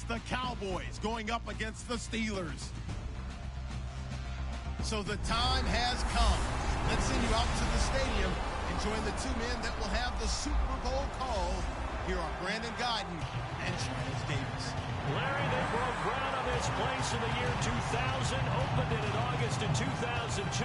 the Cowboys going up against the Steelers. So the time has come. Let's send you out to the stadium and join the two men that will have the Super Bowl call. Here are Brandon Gaudin and Charles Davis. Larry, they broke ground on this place in the year 2000, opened it in August of 2002,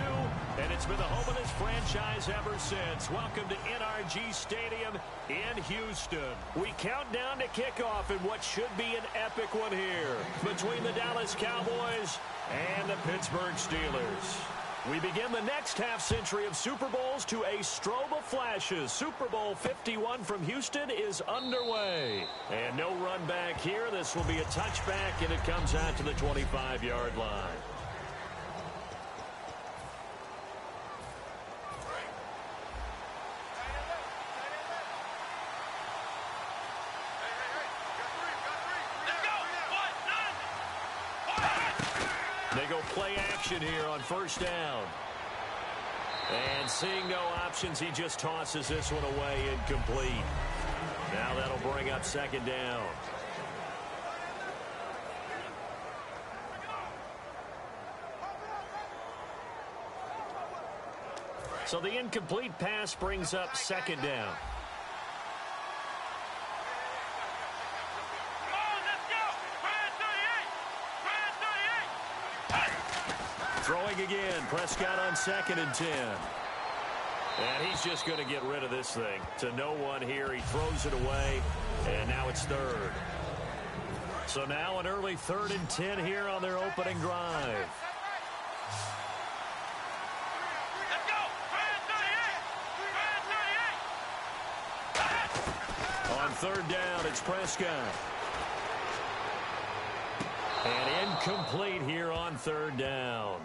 and it's been the home of this franchise ever since. Welcome to NRG Stadium in Houston. We count down to kickoff in what should be an epic one here between the Dallas Cowboys and the Pittsburgh Steelers. We begin the next half-century of Super Bowls to a strobe of flashes. Super Bowl 51 from Houston is underway. And no run back here. This will be a touchback, and it comes out to the 25-yard line. They go play action here on first down. And seeing no options, he just tosses this one away incomplete. Now that'll bring up second down. So the incomplete pass brings up second down. Throwing again, Prescott on 2nd and 10. And he's just going to get rid of this thing. To no one here, he throws it away, and now it's third. So now an early 3rd and 10 here on their opening drive. Let's go! On 3rd down, it's Prescott. And incomplete here on 3rd down.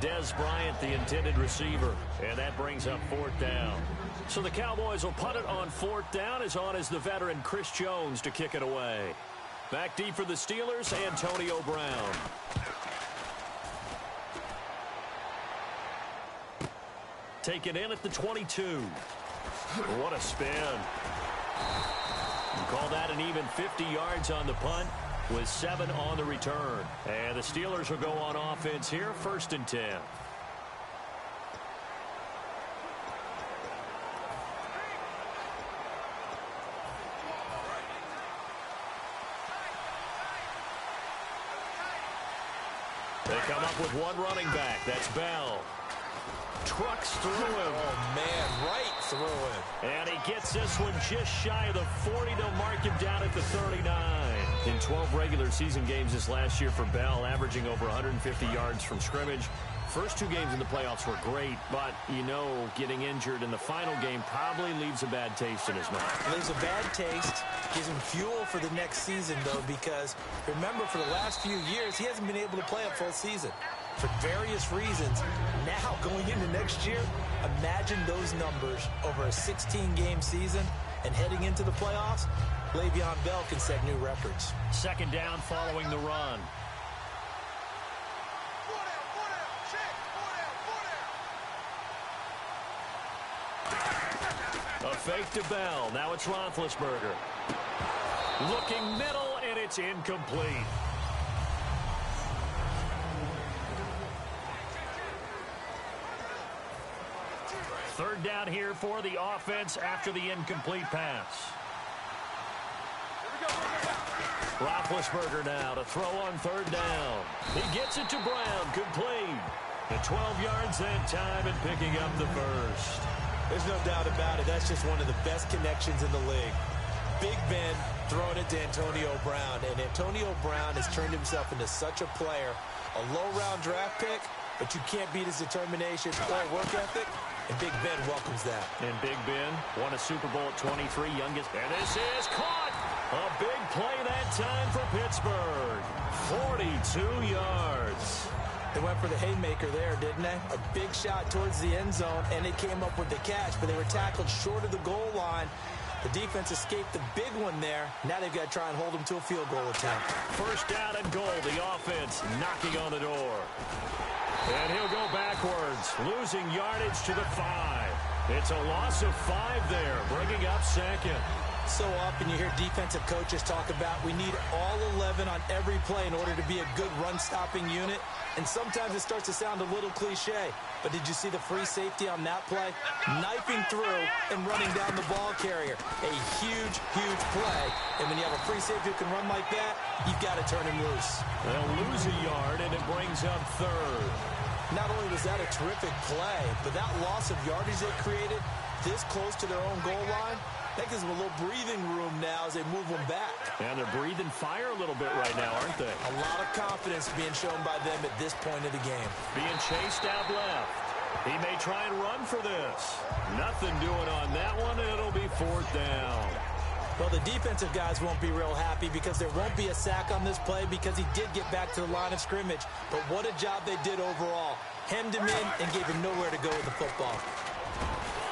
Dez Bryant, the intended receiver. And that brings up 4th down. So the Cowboys will punt it on 4th down. As on is the veteran Chris Jones to kick it away. Back deep for the Steelers, Antonio Brown. Taken in at the 22. What a spin. You call that an even 50 yards on the punt, with 7 on the return. And the Steelers will go on offense here, 1st and 10. They come up with one running back. That's Bell. Trucks through him. Oh, man, right through him. And he gets this one just shy of the 40. They'll mark him down at the 39. In 12 regular season games this last year for Bell, averaging over 150 yards from scrimmage. First 2 games in the playoffs were great, but, you know, getting injured in the final game probably leaves a bad taste in his mouth. It leaves a bad taste, gives him fuel for the next season, though, because, remember, for the last few years, he hasn't been able to play a full season for various reasons. Now, going into next year, imagine those numbers over a 16-game season and heading into the playoffs. Le'Veon Bell can set new records. 2nd down following the run. A fake to Bell. Now it's Roethlisberger. Looking middle, and it's incomplete. Third down here for the offense after the incomplete pass. Roethlisberger now to throw on 3rd down. He gets it to Brown, complete. The 12 yards that time and picking up the first. There's no doubt about it. That's just one of the best connections in the league. Big Ben throwing it to Antonio Brown. And Antonio Brown has turned himself into such a player. A low-round draft pick, but you can't beat his determination or work ethic. And Big Ben welcomes that. And Big Ben won a Super Bowl at 23, youngest. And this is caught. A big play that time for Pittsburgh. 42 yards. They went for the haymaker there, didn't they? A big shot towards the end zone, and they came up with the catch, but they were tackled short of the goal line. The defense escaped the big one there. Now they've got to try and hold them to a field goal attempt. First down and goal. The offense knocking on the door. And he'll go backwards, losing yardage to the 5. It's a loss of 5 there, bringing up second. So often you hear defensive coaches talk about we need all 11 on every play in order to be a good run-stopping unit. And sometimes it starts to sound a little cliche. But did you see the free safety on that play? Knifing through and running down the ball carrier. A huge, huge play. And when you have a free safety who can run like that, you've got to turn him loose. They'll lose a yard, and it brings up third. Not only was that a terrific play, but that loss of yardage they created this close to their own goal line, that gives them a little breathing room now as they move them back. And they're breathing fire a little bit right now, aren't they? A lot of confidence being shown by them at this point of the game. Being chased out left. He may try and run for this. Nothing doing on that one. It'll be fourth down. Well, the defensive guys won't be real happy because there won't be a sack on this play because he did get back to the line of scrimmage. But what a job they did overall. Hemmed him in and gave him nowhere to go with the football.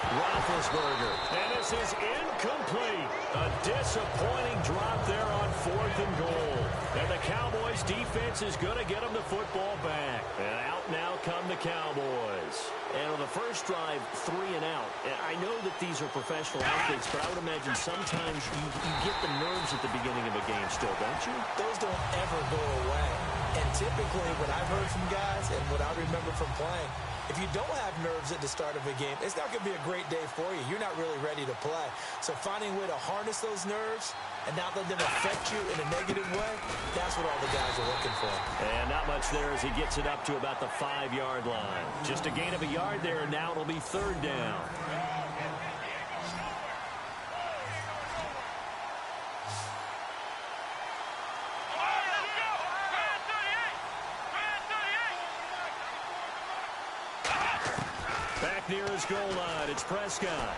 Roethlisberger, and this is incomplete. A disappointing drop there on fourth and goal. And the Cowboys' defense is going to get them the football back. And out now come the Cowboys. And on the first drive, 3 and out. I know that these are professional athletes, but I would imagine sometimes you get the nerves at the beginning of a game still, don't you? Those don't ever go away. And typically what I've heard from guys and what I remember from playing, if you don't have nerves at the start of a game, it's not going to be a great day for you. You're not really ready to play. So finding a way to harness those nerves and not let them affect you in a negative way, that's what all the guys are looking for. And not much there as he gets it up to about the 5-yard line. Just a gain of a yard there, and now it'll be third down. Back near his goal line, it's Prescott.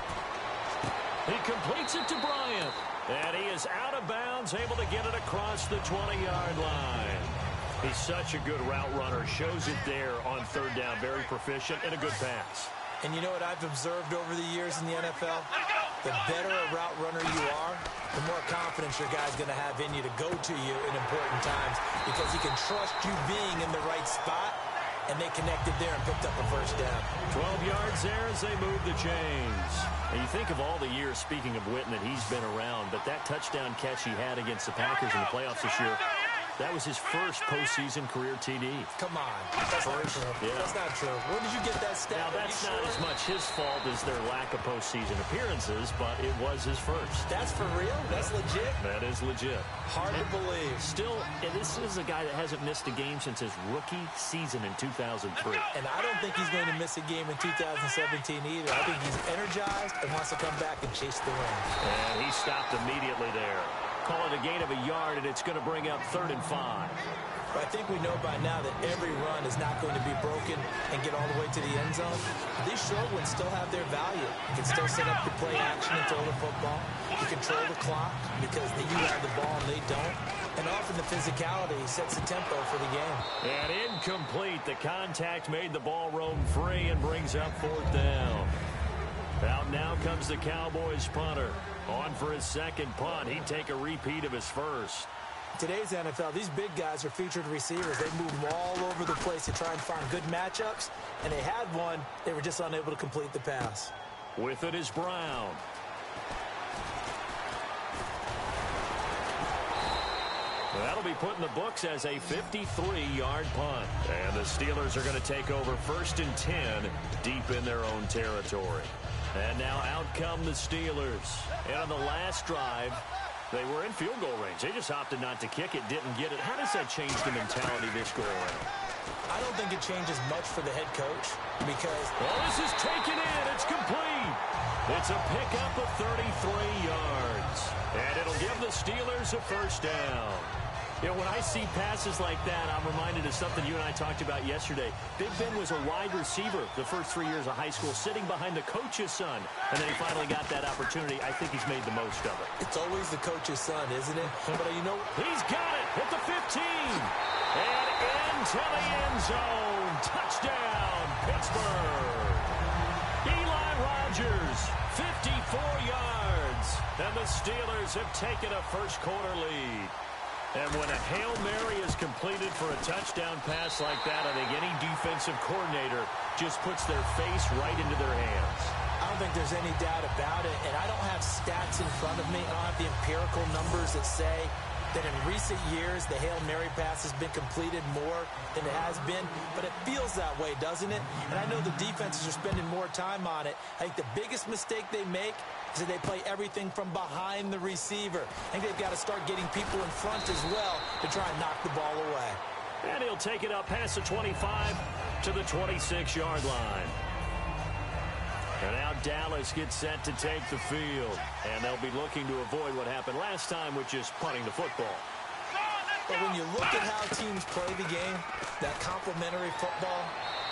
He completes it to Bryant. And he is out of bounds, able to get it across the 20-yard line. He's such a good route runner. Shows it there on third down. Very proficient and a good pass. And you know what I've observed over the years in the NFL? The better a route runner you are, the more confidence your guy's going to have in you to go to you in important times because he can trust you being in the right spot. And they connected there and picked up a first down. 12 yards there as they move the chains. And you think of all the years, speaking of Witten, that he's been around, but that touchdown catch he had against the Packers in the playoffs this year, that was his first postseason career TD. Come on. That's not true. Yeah. That's not true. Where did you get that stat? Now, that's not as much his fault as their lack of postseason appearances, but it was his first. That's for real? That's legit? That is legit. Hard to believe. Still, and this is a guy that hasn't missed a game since his rookie season in 2003. And I don't think he's going to miss a game in 2017 either. I think he's energized and wants to come back and chase the win. And he stopped immediately there. Call it a gain of a yard, and it's going to bring up 3rd and 5. But I think we know by now that every run is not going to be broken and get all the way to the end zone. These short ones still have their value. You can still set up your play action and throw the football. You control the clock because you have the ball and they don't. And often the physicality sets the tempo for the game. And incomplete. The contact made the ball roam free and brings up 4th down. Out now comes the Cowboys punter. On for his second punt. He'd take a repeat of his first. Today's NFL, these big guys are featured receivers. They move them all over the place to try and find good matchups. And they had one. They were just unable to complete the pass. With it is Brown. That'll be put in the books as a 53-yard punt. And the Steelers are going to take over 1st and 10 deep in their own territory. And now out come the Steelers. And on the last drive, they were in field goal range. They just opted not to kick it, didn't get it. How does that change the mentality this go around? I don't think it changes much for the head coach because... Well, this is taken in. It's complete. It's a pickup of 33 yards. And it'll give the Steelers a first down. You know, when I see passes like that, I'm reminded of something you and I talked about yesterday. Big Ben was a wide receiver the first 3 years of high school, sitting behind the coach's son. And then he finally got that opportunity. I think he's made the most of it. It's always the coach's son, isn't it? But you know... He's got it at the 15. And into the end zone. Touchdown, Pittsburgh. Eli Rogers, 54 yards. And the Steelers have taken a first-quarter lead. And when a Hail Mary is completed for a touchdown pass like that, I think any defensive coordinator just puts their face right into their hands. I'm don't think there's any doubt about it, and I don't have stats in front of me. I don't have the empirical numbers that say that in recent years the Hail Mary pass has been completed more than it has been, but it feels that way, doesn't it? And I know the defenses are spending more time on it. I think the biggest mistake they make is that they play everything from behind the receiver. I think they've got to start getting people in front as well to try and knock the ball away. And he'll take it up past the 25 to the 26-yard line. And now Dallas gets set to take the field. And they'll be looking to avoid what happened last time, which is punting the football. But when you look at how teams play the game, that complementary football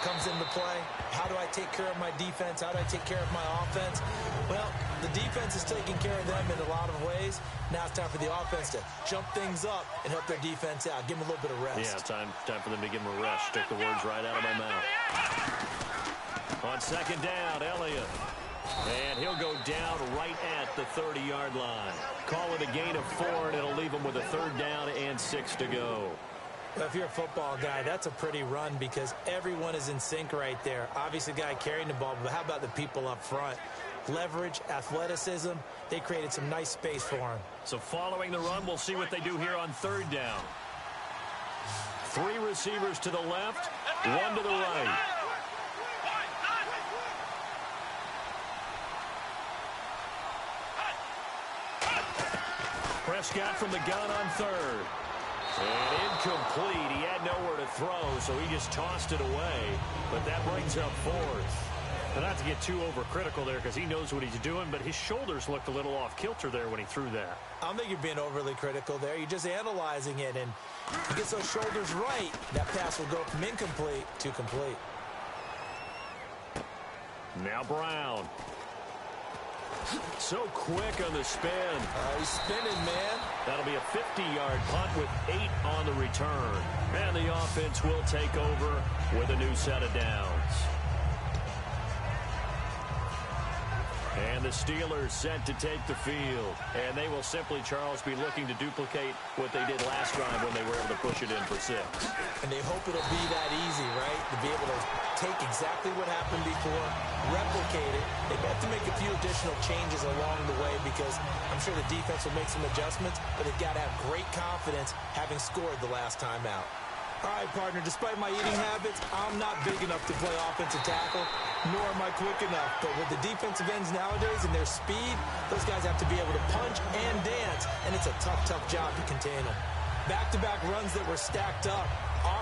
comes into play. How do I take care of my defense? How do I take care of my offense? Well, the defense is taking care of them in a lot of ways. Now it's time for the offense to jump things up and help their defense out. Give them a little bit of rest. Yeah, time for them to give them a rest. Took the words right out of my mouth. On second down, Elliott. And he'll go down right at the 30-yard line. Call it a gain of 4, and it'll leave him with a 3rd down and 6 to go. Well, if you're a football guy, that's a pretty run because everyone is in sync right there. Obviously, the guy carrying the ball, but how about the people up front? Leverage, athleticism, they created some nice space for him. So following the run, we'll see what they do here on 3rd down. 3 receivers to the left, 1 to the right. Prescott from the gun on 3rd. And incomplete. He had nowhere to throw, so he just tossed it away. But that brings up 4th. And not to get too overcritical there because he knows what he's doing, but his shoulders looked a little off kilter there when he threw that. I don't think you're being overly critical there. You're just analyzing it, and he gets those shoulders right. That pass will go from incomplete to complete. Now Brown. So quick on the spin. He's spinning, man. That'll be a 50-yard punt with 8 on the return. And the offense will take over with a new set of downs. And the Steelers set to take the field. And they will simply, Charles, be looking to duplicate what they did last drive when they were able to push it in for 6. And they hope it'll be that easy, right? To be able to take exactly what happened before, replicate it. They have to make a few additional changes along the way because I'm sure the defense will make some adjustments, but they've got to have great confidence having scored the last time out. All right, partner, despite my eating habits, I'm not big enough to play offensive tackle, nor am I quick enough. But with the defensive ends nowadays and their speed, those guys have to be able to punch and dance, and it's a tough, tough job to contain them. Back-to-back runs that were stacked up.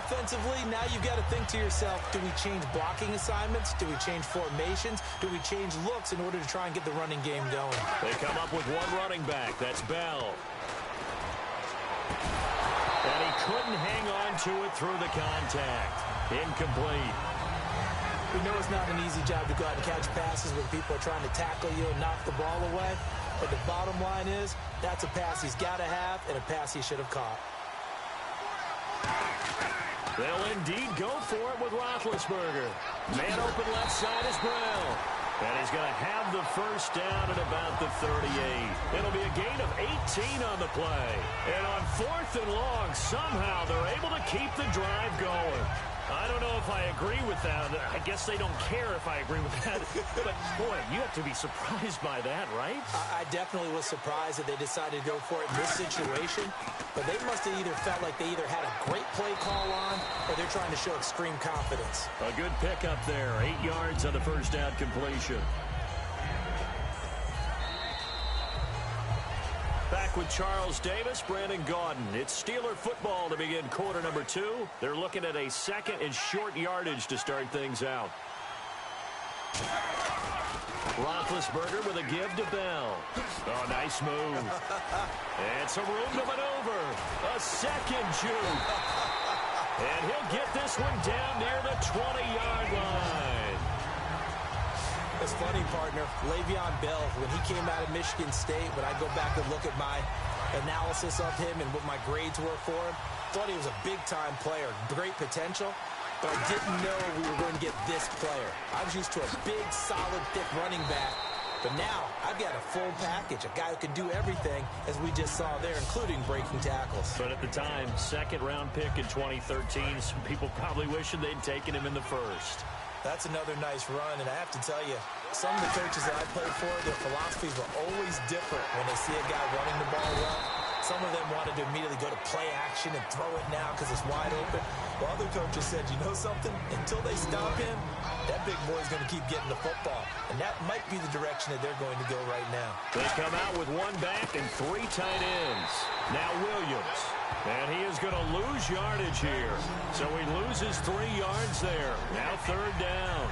Offensively, now you've got to think to yourself, do we change blocking assignments? Do we change formations? Do we change looks in order to try and get the running game going? They come up with 1 running back. That's Bell. And he couldn't hang on to it through the contact. Incomplete. We know it's not an easy job to go out and catch passes when people are trying to tackle you and knock the ball away. But the bottom line is, that's a pass he's got to have and a pass he should have caught. They'll indeed go for it with Roethlisberger. Man open left side is Brown. And he's going to have the 1st down at about the 38. It'll be a gain of 18 on the play. And on 4th and long, somehow they're able to keep the drive going. I don't know if I agree with that. I guess they don't care if I agree with that. But, boy, you have to be surprised by that, right? I definitely was surprised that they decided to go for it in this situation. But they must have either felt like they either had a great play call on or they're trying to show extreme confidence. A good pickup there. 8 yards on the 1st down completion. Back with Charles Davis, Brandon Gaudin. It's Steeler football to begin quarter number 2. They're looking at a 2nd and short yardage to start things out. Roethlisberger with a give to Bell. Oh, nice move. And some room to maneuver. A second juke. And he'll get this one down near the 20-yard line. It's funny, partner. Le'Veon Bell, when he came out of Michigan State, when I go back and look at my analysis of him and what my grades were for him, thought he was a big-time player, great potential, but I didn't know we were going to get this player. I was used to a big, solid, thick running back, but now I've got a full package, a guy who can do everything, as we just saw there, including breaking tackles. But at the time, 2nd-round pick in 2013, some people probably wishing they'd taken him in the 1st. That's another nice run, and I have to tell you, some of the coaches that I played for, their philosophies were always different when they see a guy running the ball well. Some of them wanted to immediately go to play action and throw it now because it's wide open. While other coaches said, you know something? Until they stop him, that big boy's going to keep getting the football. And that might be the direction that they're going to go right now. They come out with one back and three tight ends. Now Williams. And he is going to lose yardage here. So he loses 3 yards there. Now third down.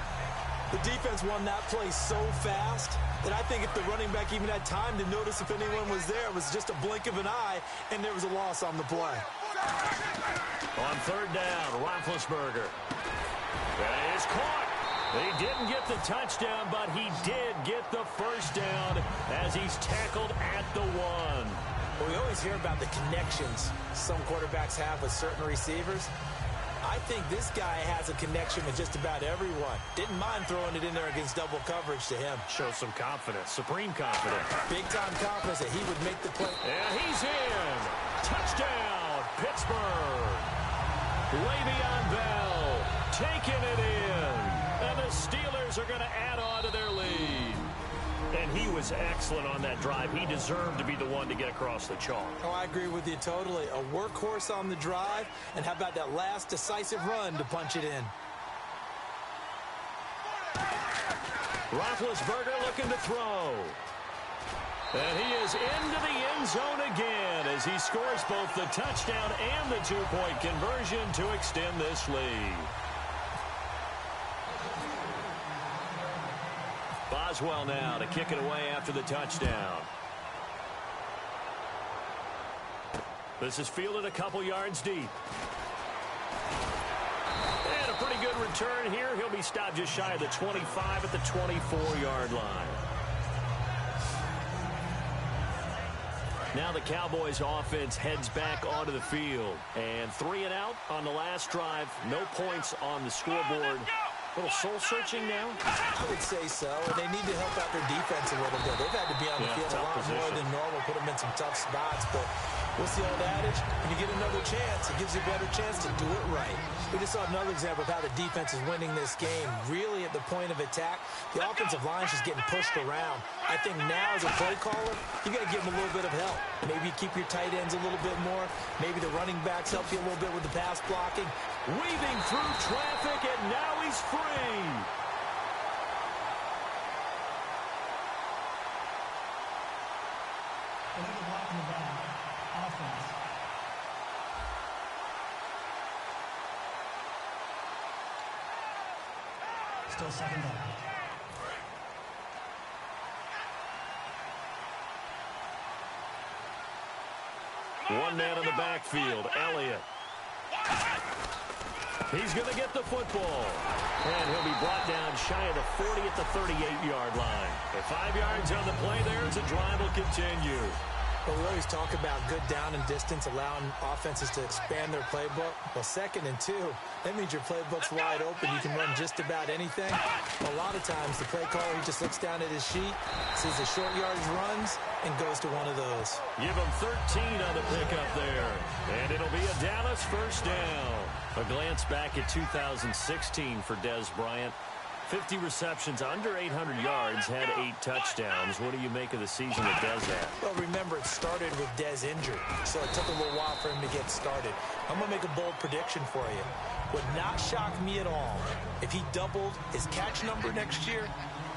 The defense won that play so fast that I think if the running back even had time to notice if anyone was there, it was just a blink of an eye, and there was a loss on the play. On third down, Roethlisberger. That is caught. He didn't get the touchdown, but he did get the first down as he's tackled at the 1. Well, we always hear about the connections some quarterbacks have with certain receivers. I think this guy has a connection with just about everyone. Didn't mind throwing it in there against double coverage to him. Shows some confidence, supreme confidence. Big-time confidence that he would make the play. And he's in. Touchdown, Pittsburgh. Le'Veon Bell taking it in. And the Steelers are going to add on to their lead. And he was excellent on that drive. He deserved to be the one to get across the chalk. Oh, I agree with you totally. A workhorse on the drive. And how about that last decisive run to punch it in? Roethlisberger looking to throw. And he is into the end zone again as he scores both the touchdown and the 2-point conversion to extend this lead. Boswell now to kick it away after the touchdown. This is fielded a couple yards deep. And a pretty good return here. He'll be stopped just shy of the 25 at the 24-yard line. Now the Cowboys offense heads back onto the field. And 3 and out on the last drive. No points on the scoreboard. A little soul-searching now? I would say so. And they need to help out their defense a little bit. They've had to be on the field a lot more than normal, put them in some tough spots. But what's the old adage? When you get another chance, it gives you a better chance to do it right. We just saw another example of how the defense is winning this game. Really at the point of attack, the offensive line is just getting pushed around. I think now as a play caller, you got to give them a little bit of help. Maybe you keep your tight ends a little bit more. Maybe the running backs help you a little bit with the pass blocking. Weaving through traffic, and now he's free. Still second down. One man in the backfield, Elliott. He's going to get the football. And he'll be brought down shy of the 40 at the 38-yard line. And 5 yards on the play there as the drive will continue. Well, we always talk about good down and distance, allowing offenses to expand their playbook. Well, 2nd and 2, that means your playbook's wide open. You can run just about anything. A lot of times, the play caller, he just looks down at his sheet, sees the short yardage runs, and goes to one of those. Give him 13 on the pickup there. And it'll be a Dallas first down. A glance back at 2016 for Dez Bryant. 50 receptions, under 800 yards, had 8 touchdowns. What do you make of the season that Dez had? Well, remember, it started with Dez injured, so it took a little while for him to get started. I'm going to make a bold prediction for you. Would not shock me at all if he doubled his catch number next year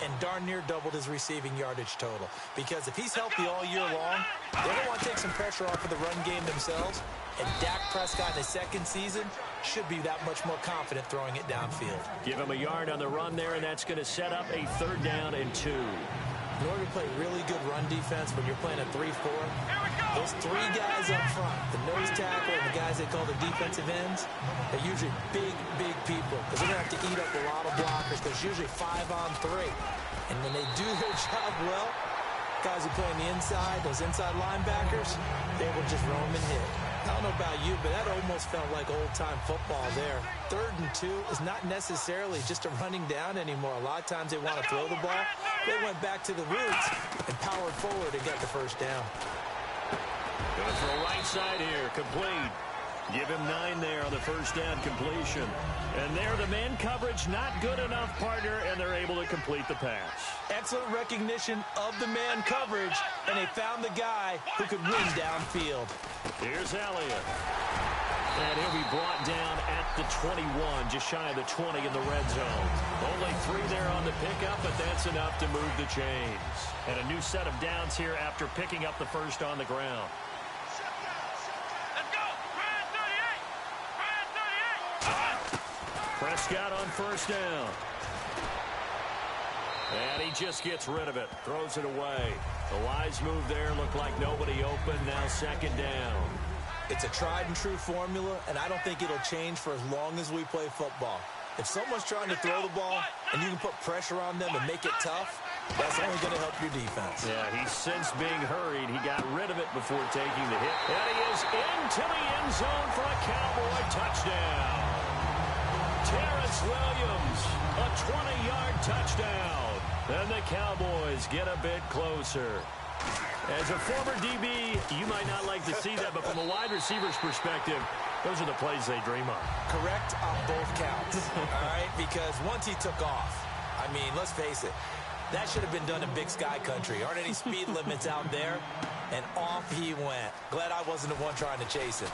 and darn near doubled his receiving yardage total. Because if he's healthy all year long, they're going to want to take some pressure off of the run game themselves. And Dak Prescott in his 2nd season should be that much more confident throwing it downfield. Give him a yard on the run there, and that's going to set up a 3rd down and 2. In order to play really good run defense when you're playing a 3-4, those 3 guys up front, the nose tackle and the guys they call the defensive ends, they're usually big, big people because they're going to have to eat up a lot of blockers because it's usually 5-on-3. And when they do their job well, guys who play on the inside, those inside linebackers, they will just roam and hit. I don't know about you, but that almost felt like old-time football there. 3rd and 2 is not necessarily just a running down anymore. A lot of times they want to throw the ball. They went back to the roots and powered forward and got the first down. Going for a right side here, complete. Give him 9 there on the first down completion. And there, the man coverage not good enough, partner, and they're able to complete the pass. Excellent recognition of the man coverage, and they found the guy who could win downfield. Here's Elliott. And he'll be brought down at the 21, just shy of the 20 in the red zone. Only 3 there on the pickup, but that's enough to move the chains. And a new set of downs here after picking up the first on the ground. Prescott on first down. And he just gets rid of it. Throws it away. The wise move there. Looked like nobody open. Now second down. It's a tried and true formula, and I don't think it'll change for as long as we play football. If someone's trying to throw the ball and you can put pressure on them and make it tough, that's only going to help your defense. Yeah, he's since being hurried. He got rid of it before taking the hit. And he is into the end zone for a Cowboy touchdown. Terrence Williams, a 20-yard touchdown. And the Cowboys get a bit closer. As a former DB, you might not like to see that, but from a wide receiver's perspective, those are the plays they dream of. Correct on both counts, all right? Because once he took off, I mean, let's face it, that should have been done in Big Sky country. Aren't any speed limits out there? And off he went. Glad I wasn't the one trying to chase him.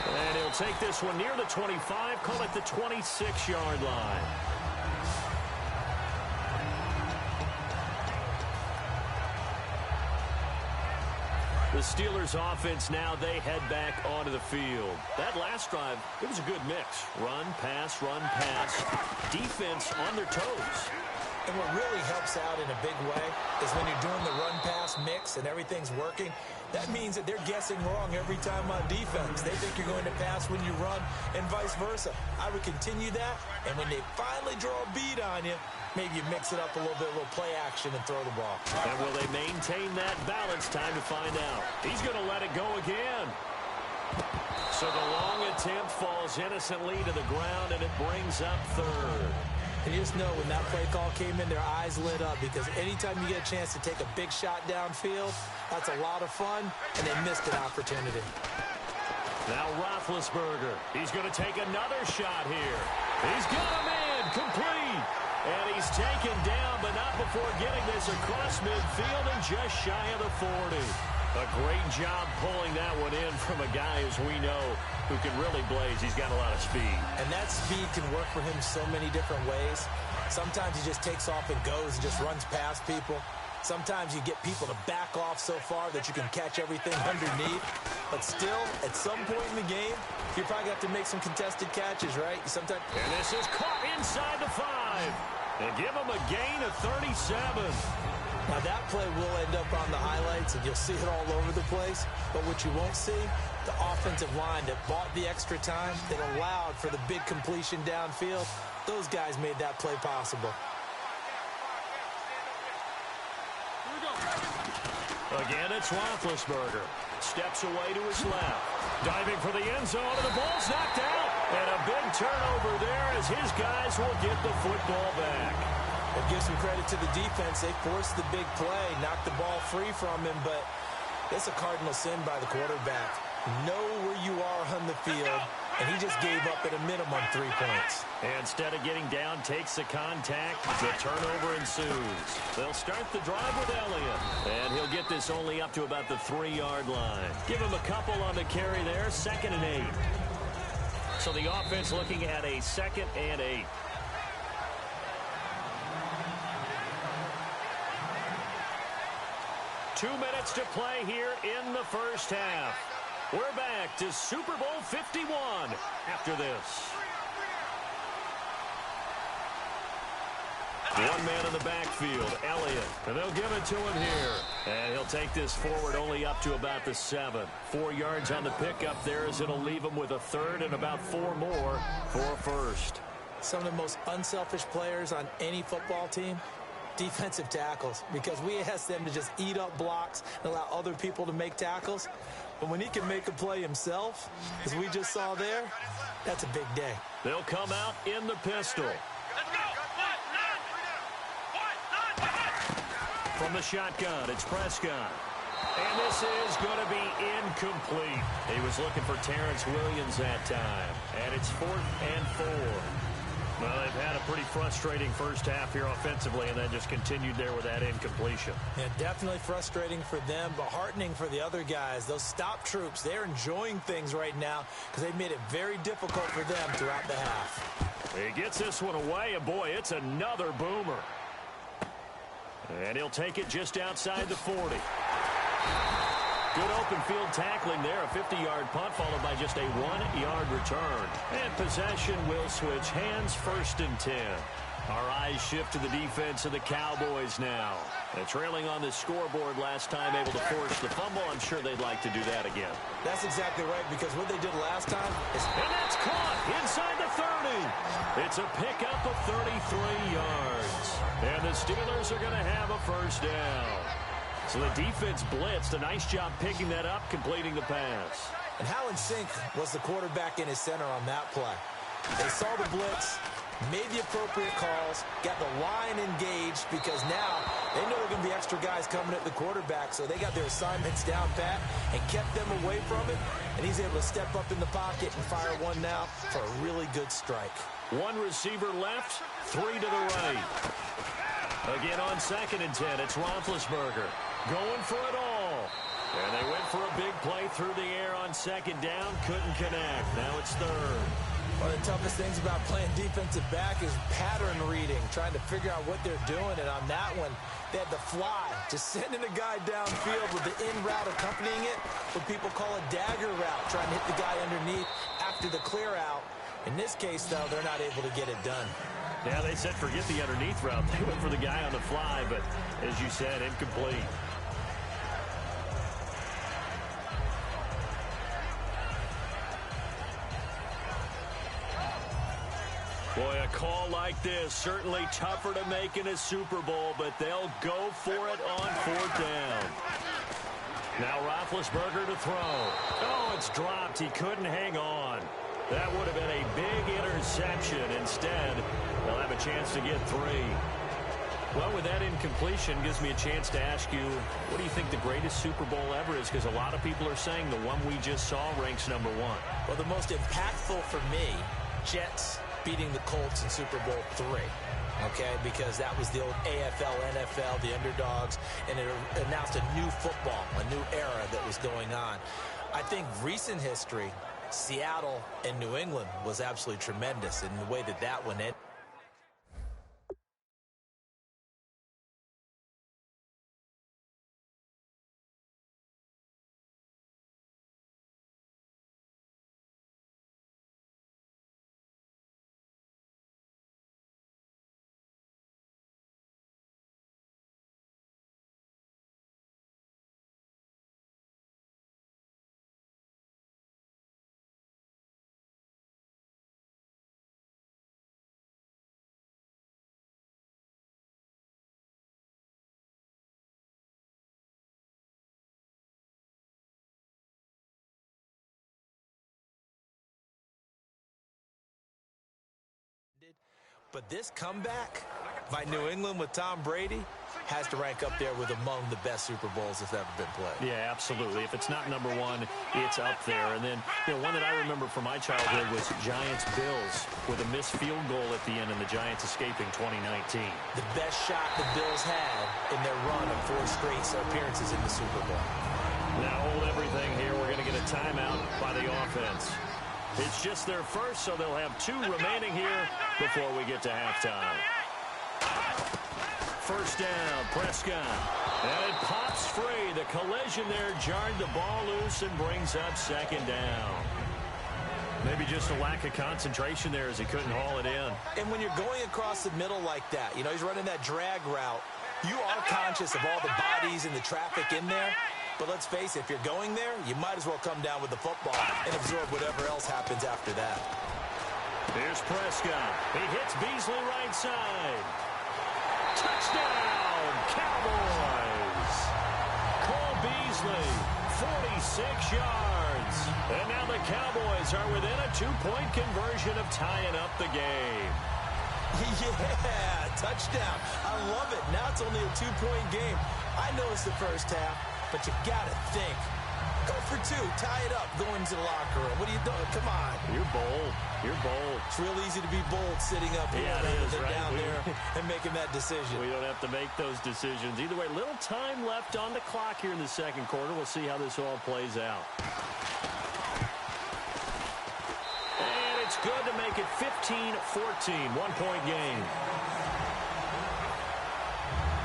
And he'll take this one near the 25, call it the 26-yard line. The Steelers offense now, they head back onto the field. That last drive, it was a good mix. Run, pass, defense on their toes. And what really helps out in a big way is when you're doing the run-pass mix and everything's working, that means that they're guessing wrong every time on defense. They think you're going to pass when you run and vice versa. I would continue that, and when they finally draw a bead on you, maybe you mix it up a little bit, a little play action and throw the ball. And will they maintain that balance? Time to find out. He's going to let it go again. So the long attempt falls innocently to the ground, and it brings up third. And you just know when that play call came in, their eyes lit up, because anytime you get a chance to take a big shot downfield, that's a lot of fun, and they missed an opportunity. Now Roethlisberger. He's going to take another shot here. He's got a man complete. And he's taken down, but not before getting this across midfield and just shy of the 40. A great job pulling that one in from a guy, as we know, who can really blaze. He's got a lot of speed. And that speed can work for him so many different ways. Sometimes he just takes off and goes and just runs past people. Sometimes you get people to back off so far that you can catch everything underneath. But still, at some point in the game, you probably have to make some contested catches, right? Sometimes. And this is caught inside the 5. And give him a gain of 37. Now that play will end up on the highlights, and you'll see it all over the place. But what you won't see, the offensive line that bought the extra time, that allowed for the big completion downfield, those guys made that play possible. Again, it's Roethlisberger. Steps away to his left. Diving for the end zone, and the ball's knocked out. And a big turnover there as his guys will get the football back. But give some credit to the defense. They forced the big play, knocked the ball free from him, but it's a cardinal sin by the quarterback. Know where you are on the field, and he just gave up at a minimum 3 points. And instead of getting down, takes the contact. The turnover ensues. They'll start the drive with Elliott, and he'll get this only up to about the 3-yard line. Give him a couple on the carry there, 2nd and 8. So the offense looking at a 2nd and 8. Two minutes to play here in the first half. We're back to Super Bowl 51 after this. One man in the backfield, Elliott, and they'll give it to him here. And he'll take this forward only up to about the 7. 4 yards on the pickup there as it'll leave him with a 3rd and about 4 more for a 1st. Some of the most unselfish players on any football team, defensive tackles, because we ask them to just eat up blocks and allow other people to make tackles. But when he can make a play himself, as we just saw there, that's a big day. They'll come out in the pistol. From the shotgun, it's Prescott. And this is going to be incomplete. He was looking for Terrence Williams that time. And it's 4th and 4. Well, they've had a pretty frustrating first half here offensively, and then just continued there with that incompletion. Yeah, definitely frustrating for them, but heartening for the other guys. Those stop troops, they're enjoying things right now because they've made it very difficult for them throughout the half. He gets this one away, and boy, it's another boomer. And he'll take it just outside the 40. Good open field tackling there. A 50-yard punt followed by just a 1-yard return. And possession will switch hands, 1st and 10. Our eyes shift to the defense of the Cowboys now. They're trailing on the scoreboard last time, able to force the fumble. I'm sure they'd like to do that again. That's exactly right, because what they did last time is... And that's caught inside the 30. It's a pickup of 33 yards. And the Steelers are going to have a first down. So the defense blitzed. A nice job picking that up, completing the pass. And how in sync was the quarterback in his center on that play? They saw the blitz, made the appropriate calls, got the line engaged, because now they know there are going to be extra guys coming at the quarterback, so they got their assignments down pat and kept them away from it, and he's able to step up in the pocket and fire one now for a really good strike. One receiver left, 3 to the right. Again on 2nd and 10, it's Roethlisberger going for it all. And they went for a big play through the air on 2nd down, couldn't connect. Now it's 3rd. One of the toughest things about playing defensive back is pattern reading, trying to figure out what they're doing. And on that one, they had the fly, just sending a guy downfield with the in route accompanying it, what people call a dagger route, trying to hit the guy underneath after the clear out. In this case, though, they're not able to get it done. Yeah, they said forget the underneath route. They went for the guy on the fly, but as you said, incomplete. Boy, a call like this, certainly tougher to make in a Super Bowl, but they'll go for it on 4th down. Now Roethlisberger to throw. Oh, it's dropped. He couldn't hang on. That would have been a big interception. Instead, they'll have a chance to get 3. Well, with that incompletion, gives me a chance to ask you, what do you think the greatest Super Bowl ever is? Because a lot of people are saying the one we just saw ranks #1. Well, the most impactful for me, Jets beating the Colts in Super Bowl 3. Okay, because that was the old AFL, NFL, the underdogs, and it announced a new football, a new era that was going on. I think recent history, Seattle and New England was absolutely tremendous in the way that that one ended. But this comeback by New England with Tom Brady has to rank up there with among the best Super Bowls that's ever been played. Yeah, absolutely. If it's not #1, it's up there. And then, one that I remember from my childhood was Giants-Bills with a missed field goal at the end and the Giants escaping 2019. The best shot the Bills had in their run of 4 straight appearances in the Super Bowl. Now hold everything here. We're going to get a timeout by the offense. It's just their first, so they'll have 2 remaining here before we get to halftime. First down, Prescott. And it pops free. The collision there jarred the ball loose and brings up 2nd down. Maybe just a lack of concentration there as he couldn't haul it in. And when you're going across the middle like that, he's running that drag route, you are conscious of all the bodies and the traffic in there. But let's face it, if you're going there, you might as well come down with the football and absorb whatever else happens after that. Here's Prescott. He hits Beasley right side. Touchdown, Cowboys. Cole Beasley, 46 yards. And now the Cowboys are within a 2-point conversion of tying up the game. Yeah, touchdown. I love it. Now it's only a 2-point game. I know it's the first half, but you got to think. Go for two. Tie it up. Go into the locker room. What are you doing? Come on. You're bold. You're bold. It's real easy to be bold sitting up here rather than down there and making that decision. We don't have to make those decisions. Either way, little time left on the clock here in the second quarter. We'll see how this all plays out. And it's good to make it 15-14. 1-point game.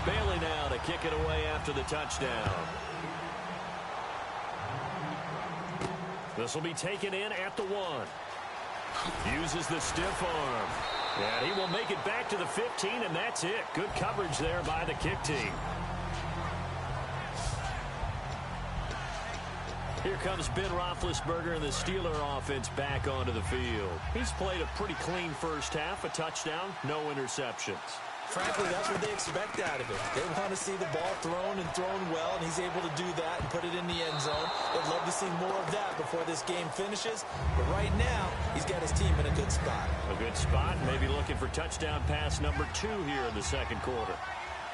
Bailey now to kick it away after the touchdown. This will be taken in at the 1. Uses the stiff arm. And he will make it back to the 15, and that's it. Good coverage there by the kick team. Here comes Ben Roethlisberger and the Steeler offense back onto the field. He's played a pretty clean first half, a touchdown, no interceptions. Frankly, that's what they expect out of him. They want to see the ball thrown and thrown well, and he's able to do that and put it in the end zone. They'd love to see more of that before this game finishes. But right now, he's got his team in a good spot. A good spot, maybe looking for touchdown pass number 2 here in the second quarter.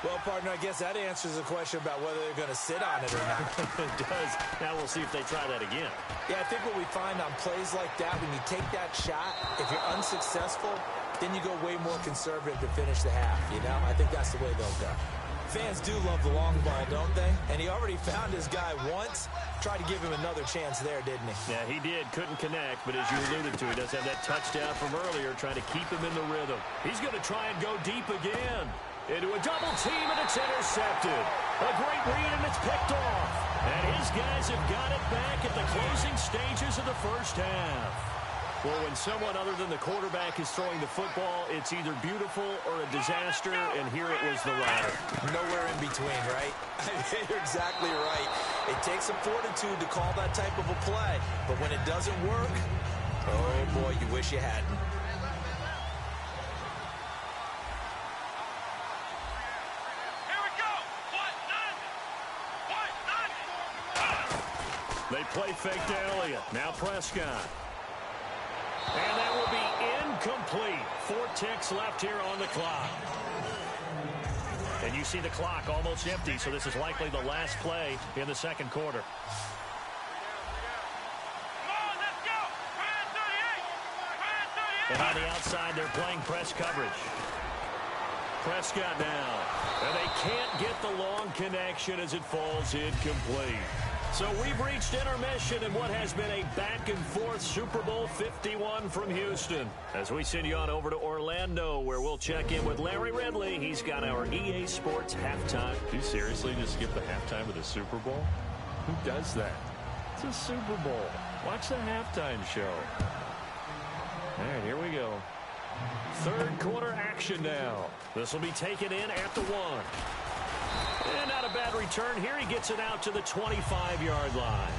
Well, partner, I guess that answers the question about whether they're going to sit on it or not. It does. Now we'll see if they try that again. Yeah, I think what we find on plays like that, when you take that shot, if you're unsuccessful, then you go way more conservative to finish the half, you know? I think that's the way they'll go. Fans do love the long ball, don't they? And he already found his guy once. Tried to give him another chance there, didn't he? Yeah, he did. Couldn't connect, but as you alluded to, he does have that touchdown from earlier, trying to keep him in the rhythm. He's going to try and go deep again. Into a double team, and it's intercepted. A great read, and it's picked off. And his guys have got it back at the closing stages of the first half. Well, when someone other than the quarterback is throwing the football, it's either beautiful or a disaster, and here it was the latter. Nowhere in between, right? You're exactly right. It takes some fortitude to call that type of a play, but when it doesn't work, oh boy, you wish you hadn't. They play fake to Elliott. Now Prescott. And that will be incomplete. 4 ticks left here on the clock. And you see the clock almost empty, so this is likely the last play in the second quarter. And on the outside, they're playing press coverage. Prescott now. And they can't get the long connection as it falls incomplete. So we've reached intermission in what has been a back-and-forth Super Bowl 51 from Houston. As we send you on over to Orlando, where we'll check in with Larry Ridley. He's got our EA Sports halftime. Do you seriously just skip the halftime of the Super Bowl? Who does that? It's a Super Bowl. Watch the halftime show. All right, here we go. Third quarter action now. This will be taken in at the 1. And not a bad return here. He gets it out to the 25-yard line.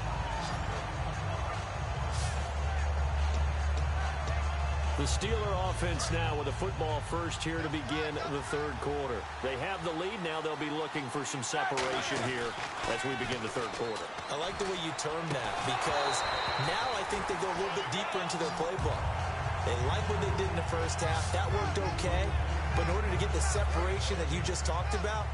The Steeler offense now with a football first here to begin the third quarter. They have the lead. Now they'll be looking for some separation here as we begin the third quarter. I like the way you termed that, because now I think they go a little bit deeper into their playbook. They like what they did in the first half. That worked okay. But in order to get the separation that you just talked about,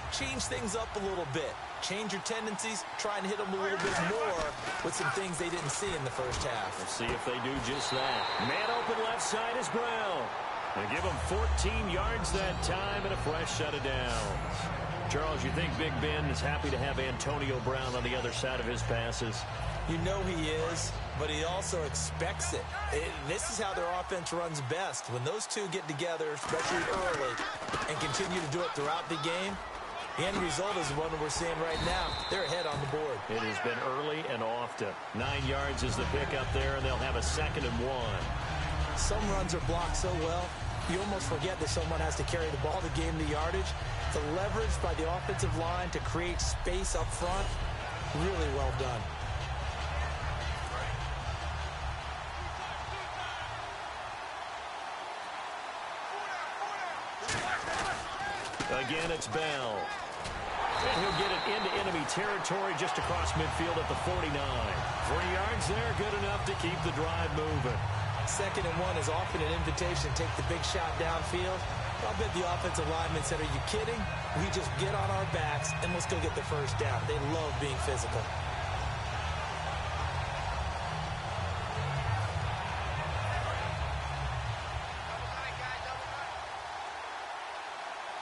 change things up a little bit. Change your tendencies. Try and hit them a little bit more with some things they didn't see in the first half. Let's see if they do just that. Man open left side is Brown. They give him 14 yards that time and a fresh set of downs. Charles, you think Big Ben is happy to have Antonio Brown on the other side of his passes? You know he is, but he also expects it. This is how their offense runs best. When those two get together, especially early, and continue to do it throughout the game, the end result is the one we're seeing right now. They're ahead on the board. It has been early and often. 9 yards is the pickup there, and they'll have a 2nd and 1. Some runs are blocked so well, you almost forget that someone has to carry the ball to gain the yardage. The leverage by the offensive line to create space up front, really well done. Again, it's Bell. And he'll get it into enemy territory just across midfield at the 49. 3 yards there, good enough to keep the drive moving. 2nd and 1 is often an invitation to take the big shot downfield, I'll bet the offensive lineman said, are you kidding? We just get on our backs and let's go get the first down. They love being physical.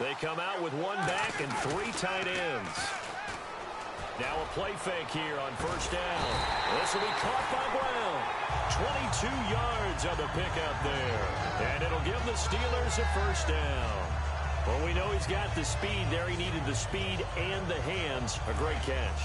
They come out with one back and 3 tight ends. Now a play fake here on first down. This will be caught by Brown. 22 yards on the pickup there. And it'll give the Steelers a first down. Well, we know he's got the speed there. He needed the speed and the hands. A great catch.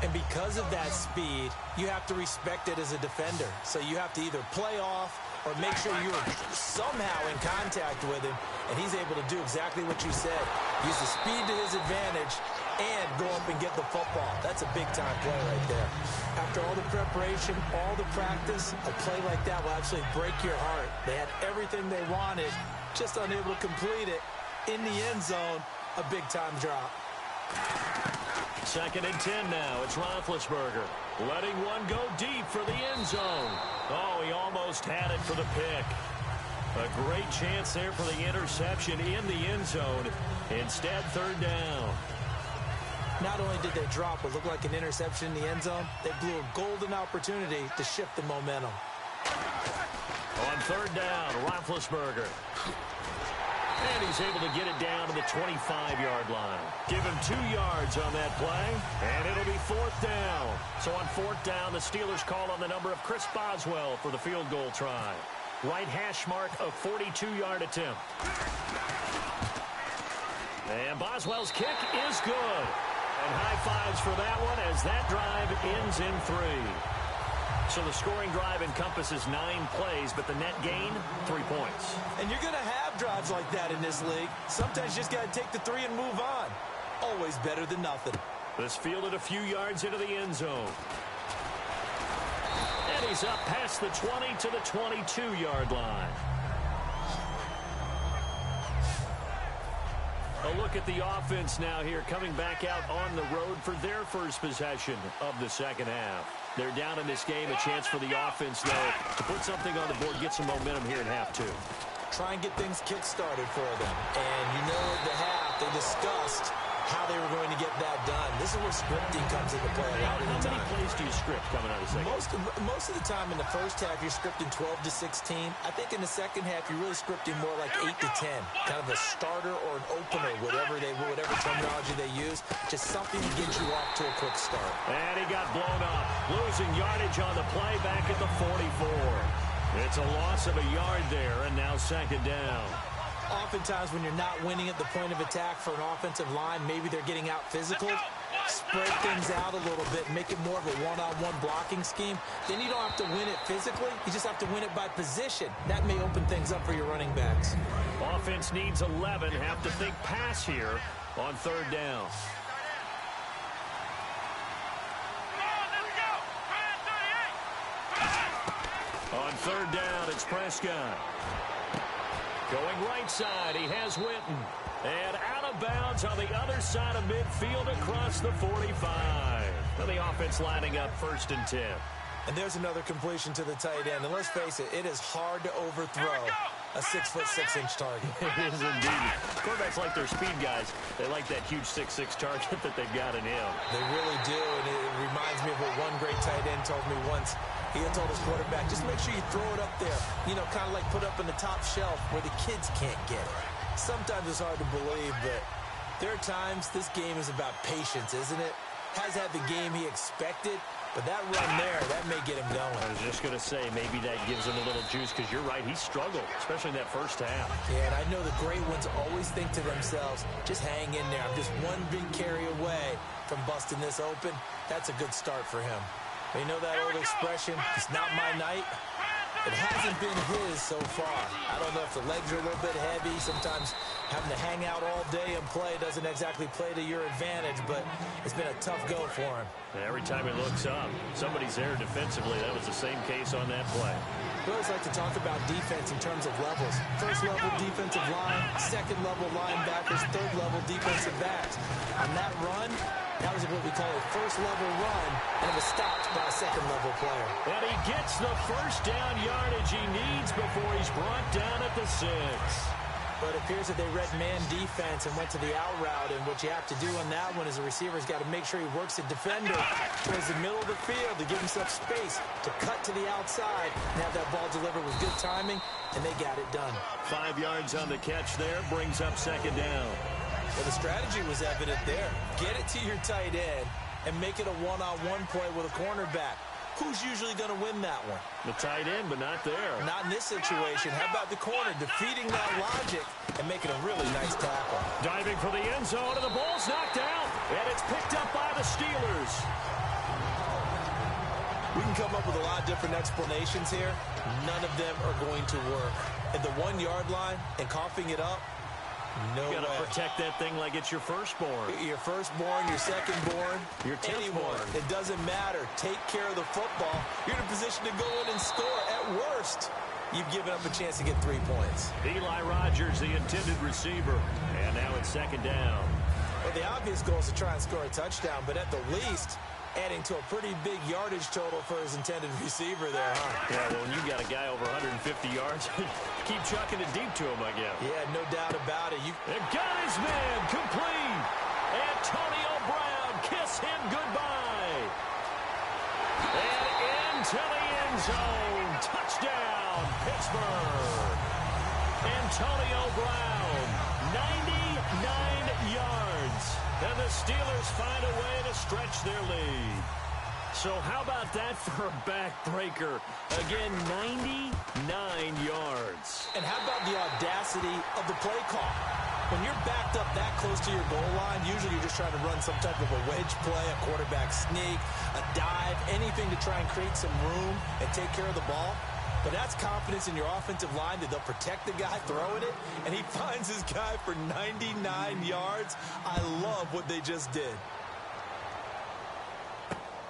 And because of that speed, you have to respect it as a defender. So you have to either play off or make sure you're somehow in contact with him, and he's able to do exactly what you said. Use the speed to his advantage and go up and get the football. That's a big-time play right there. After all the preparation, all the practice, a play like that will actually break your heart. They had everything they wanted, just unable to complete it. In the end zone, a big-time drop. 2nd and 10 now. It's Roethlisberger letting one go deep for the end zone. Oh, he almost had it for the pick. A great chance there for the interception in the end zone. Instead, 3rd down. Not only did they drop what looked like an interception in the end zone, they blew a golden opportunity to shift the momentum. On 3rd down, Roethlisberger. And he's able to get it down to the 25-yard line. Give him 2 yards on that play, and it'll be 4th down. So on 4th down, the Steelers call on the number of Chris Boswell for the field goal try. Right hash mark, a 42-yard attempt. And Boswell's kick is good. And high fives for that one as that drive ends in 3. So the scoring drive encompasses 9 plays, but the net gain, 3 points. And you're going to have drives like that in this league. Sometimes you just got to take the 3 and move on. Always better than nothing. This fielded a few yards into the end zone. And he's up past the 20 to the 22-yard line. A look at the offense now here, coming back out on the road for their first possession of the second half. They're down in this game. A chance for the offense, though, to put something on the board, get some momentum here in half 2. Try and get things kick-started for them. And you know at the half, they discussed how they were going to get that done. This is where scripting comes into play a lot of the time. How many plays do you script coming out of the second? Most of the time in the first half, you're scripting 12 to 16. I think in the second half, you're really scripting more like 8 to 10. Kind of a starter or an opener, whatever terminology they use. Just something to get you off to a quick start. And he got blown up. Losing yardage on the play back at the 44. It's a loss of a yard there, and now 2nd down. Oftentimes when you're not winning at the point of attack for an offensive line, maybe they're getting out physical, spread things out a little bit, make it more of a one-on-one blocking scheme. Then you don't have to win it physically. You just have to win it by position. That may open things up for your running backs. Offense needs 11. Have to think pass here on 3rd down. On 3rd down, it's Prescott. Going right side, he has Witten. And out of bounds on the other side of midfield across the 45. And the offense lining up 1st and 10. And there's another completion to the tight end. And let's face it, it is hard to overthrow a 6'6" target. It is indeed. Quarterbacks like their speed guys. They like that huge 6'6" target that they've got in him. They really do, and it reminds me of what one great tight end told me once. He had told his quarterback, just make sure you throw it up there. You know, kind of like put up in the top shelf where the kids can't get it. Sometimes it's hard to believe, but there are times this game is about patience, isn't it? Has had the game he expected, but that run there, that may get him going. I was just going to say, maybe that gives him a little juice, because you're right, he struggled, especially in that first half. Yeah, and I know the great ones always think to themselves, just hang in there. I'm just one big carry away from busting this open. That's a good start for him. But you know that old expression, it's not my night? It hasn't been his so far. I don't know if the legs are a little bit heavy. Sometimes having to hang out all day and play doesn't exactly play to your advantage, but it's been a tough go for him. Every time he looks up, somebody's there defensively. That was the same case on that play. We always like to talk about defense in terms of levels. First level defensive line, second level linebackers, third level defensive backs. On that run, that was what we call a first level run, and it was stopped by a second level player. And he gets the first down yardage he needs before he's brought down at the 6. But it appears that they read man defense and went to the out route. And what you have to do on that one is the receiver's got to make sure he works the defender towards the middle of the field to give himself space to cut to the outside and have that ball delivered with good timing, and they got it done. 5 yards on the catch there, brings up second down. Well, the strategy was evident there. Get it to your tight end and make it a one-on-one play with a cornerback. Who's usually going to win that one? The tight end, but not there. Not in this situation. How about the corner defeating that logic and making a really nice tackle? Diving for the end zone, and the ball's knocked out. And it's picked up by the Steelers. We can come up with a lot of different explanations here. None of them are going to work. At the 1 yard line and coughing it up, no way. You gotta protect that thing like it's your firstborn. Your firstborn, your secondborn, your anyone. It doesn't matter. Take care of the football. You're in a position to go in and score. At worst, you've given up a chance to get 3 points. Eli Rogers, the intended receiver. And now it's second down. Well, the obvious goal is to try and score a touchdown, but at the least, adding to a pretty big yardage total for his intended receiver there, huh? Yeah, well, when you got a guy over 150 yards, keep chucking it deep to him, I guess. Yeah, no doubt about it. And got his man complete. Antonio Brown, kiss him goodbye. And into the end zone. Touchdown, Pittsburgh. Antonio Brown, 99 yards. And the Steelers find a way to stretch their lead. So how about that for a backbreaker? Again, 99 yards. And how about the audacity of the play call? When you're backed up that close to your goal line, usually you're just trying to run some type of a wedge play, a quarterback sneak, a dive, anything to try and create some room and take care of the ball. But that's confidence in your offensive line that they'll protect the guy throwing it, and he finds his guy for 99 yards. I love what they just did.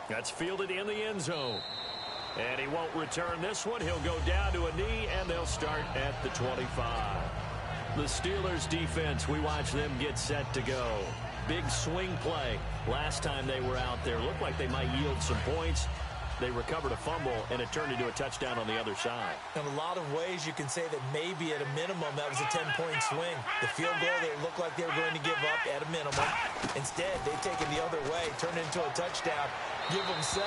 That's fielded in the end zone. And he won't return this one. He'll go down to a knee, and they'll start at the 25. The Steelers defense, we watch them get set to go. Big swing play last time they were out there. Looked like they might yield some points. They recovered a fumble, and it turned into a touchdown on the other side. In a lot of ways, you can say that maybe at a minimum that was a 10-point swing. The field goal, they looked like they were going to give up at a minimum. Instead, they've taken the other way, turned it into a touchdown, give them 7.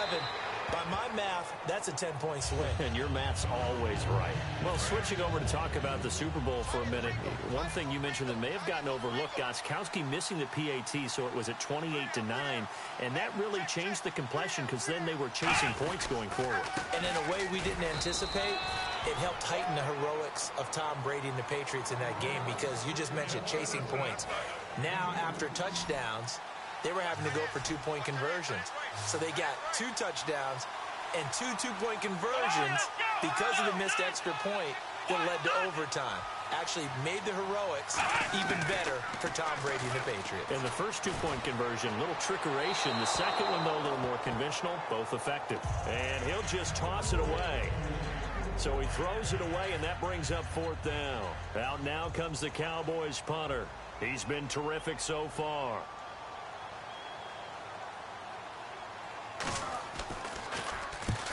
By my math, that's a 10-point swing. And your math's always right. Well, switching over to talk about the Super Bowl for a minute, one thing you mentioned that may have gotten overlooked, Gostkowski missing the PAT, so it was at 28-9, and that really changed the complexion because then they were chasing points going forward. And in a way we didn't anticipate, it helped heighten the heroics of Tom Brady and the Patriots in that game because you just mentioned chasing points. Now, after touchdowns, they were having to go for 2-point conversions. So they got 2 touchdowns and 2 2-point conversions because of the missed extra point that led to overtime. Actually made the heroics even better for Tom Brady and the Patriots. And the first 2-point conversion, little trickeration. The second one, though, a little more conventional, both effective. And he'll just toss it away. So he throws it away, and that brings up 4th down. Out now comes the Cowboys punter. He's been terrific so far.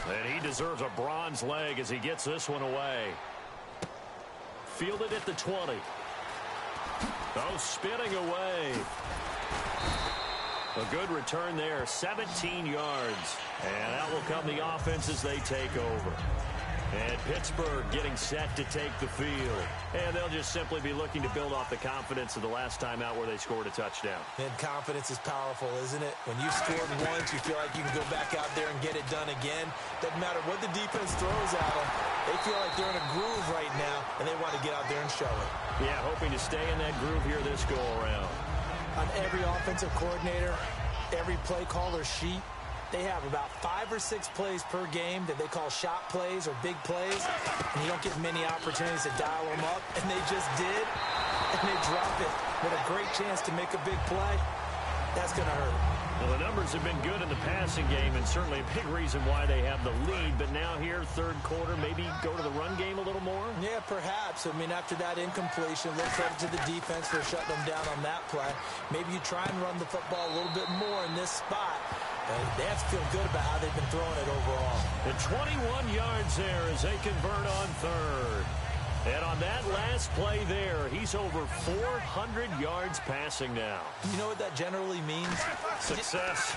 And he deserves a bronze leg as he gets this one away. Fielded at the 20. Oh, spinning away. A good return there, 17 yards. And out will come the offense as they take over. And Pittsburgh getting set to take the field. And they'll just simply be looking to build off the confidence of the last time out where they scored a touchdown. And confidence is powerful, isn't it? When you've scored once, you feel like you can go back out there and get it done again. Doesn't matter what the defense throws at them. They feel like they're in a groove right now, and they want to get out there and show it. Yeah, hoping to stay in that groove here this go-around. On every offensive coordinator, every play caller sheet, they have about 5 or 6 plays per game that they call shot plays or big plays, and you don't get many opportunities to dial them up, and they just did, and they drop it with a great chance to make a big play. That's going to hurt. Well, the numbers have been good in the passing game, and certainly a big reason why they have the lead. But now here, third quarter, maybe go to the run game a little more? Yeah, perhaps. I mean, after that incompletion, a little credit to the defense for shutting them down on that play. Maybe you try and run the football a little bit more in this spot. They have to feel good about how they've been throwing it overall. And 21 yards there as they convert on third. And on that last play there, he's over 400 yards passing now. You know what that generally means? Success.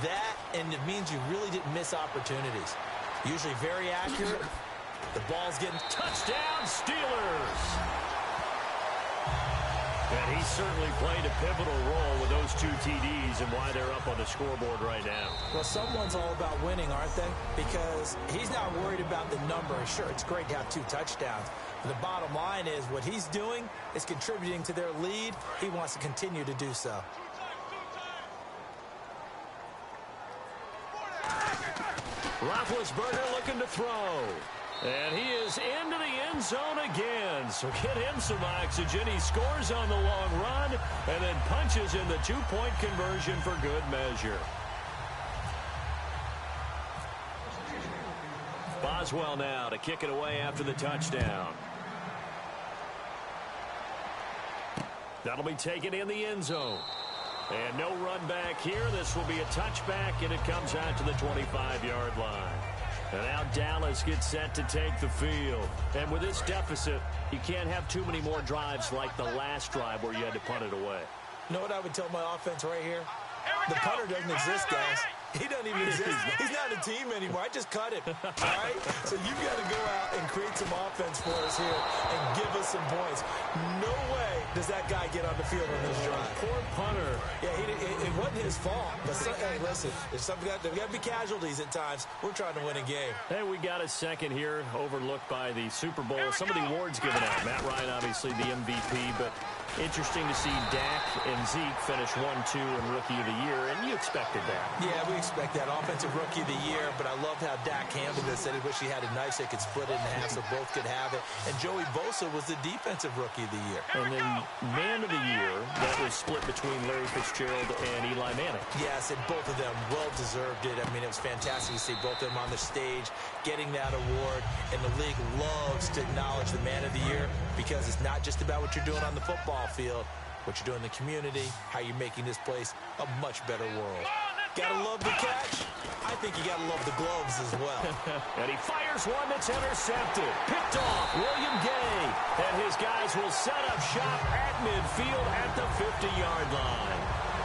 That, and it means you really didn't miss opportunities. Usually very accurate. The ball's getting... Touchdown, Steelers! And he certainly played a pivotal role with those 2 TDs and why they're up on the scoreboard right now. Well, someone's all about winning, aren't they? Because he's not worried about the number. Sure, it's great to have 2 touchdowns. But the bottom line is what he's doing is contributing to their lead. He wants to continue to do so. Roethlisberger looking to throw. And he is into the end zone again. So get him some oxygen. He scores on the long run and then punches in the 2-point conversion for good measure. Boswell now to kick it away after the touchdown. That'll be taken in the end zone. And no run back here. This will be a touchback, and it comes out to the 25-yard line. And now Dallas gets set to take the field. And with this deficit, you can't have too many more drives like the last drive where you had to punt it away. You know what I would tell my offense right here? The punter doesn't exist, guys. He doesn't even exist. He's not a team anymore. I just cut him. All right? So you've got to go out and create some offense for us here and give us some points. No way does that guy get on the field on this drive. Poor punter. Yeah, it wasn't his fault. But hey, listen, there's got to be casualties at times. We're trying to win a game. Hey, we got a second here, overlooked by the Super Bowl. Some of the awards given out. Matt Ryan, obviously, the MVP, but interesting to see Dak and Zeke finish 1-2 in Rookie of the Year, and you expected that. Yeah, we expect that. Offensive Rookie of the Year, but I loved how Dak handled this. Said he wished he had a knife so he could split it in half so both could have it. And Joey Bosa was the Defensive Rookie of the Year. And then Man of the Year, that was split between Larry Fitzgerald and Eli Manning. Yes, and both of them well-deserved it. I mean, it was fantastic to see both of them on the stage getting that award. And the league loves to acknowledge the Man of the Year because it's not just about what you're doing on the football field, what you're doing in the community, how you're making this place a much better world. Gotta love the catch. I think you gotta love the gloves as well. And he fires one that's intercepted. Picked off, William Gay. And his guys will set up shop at midfield at the 50-yard line.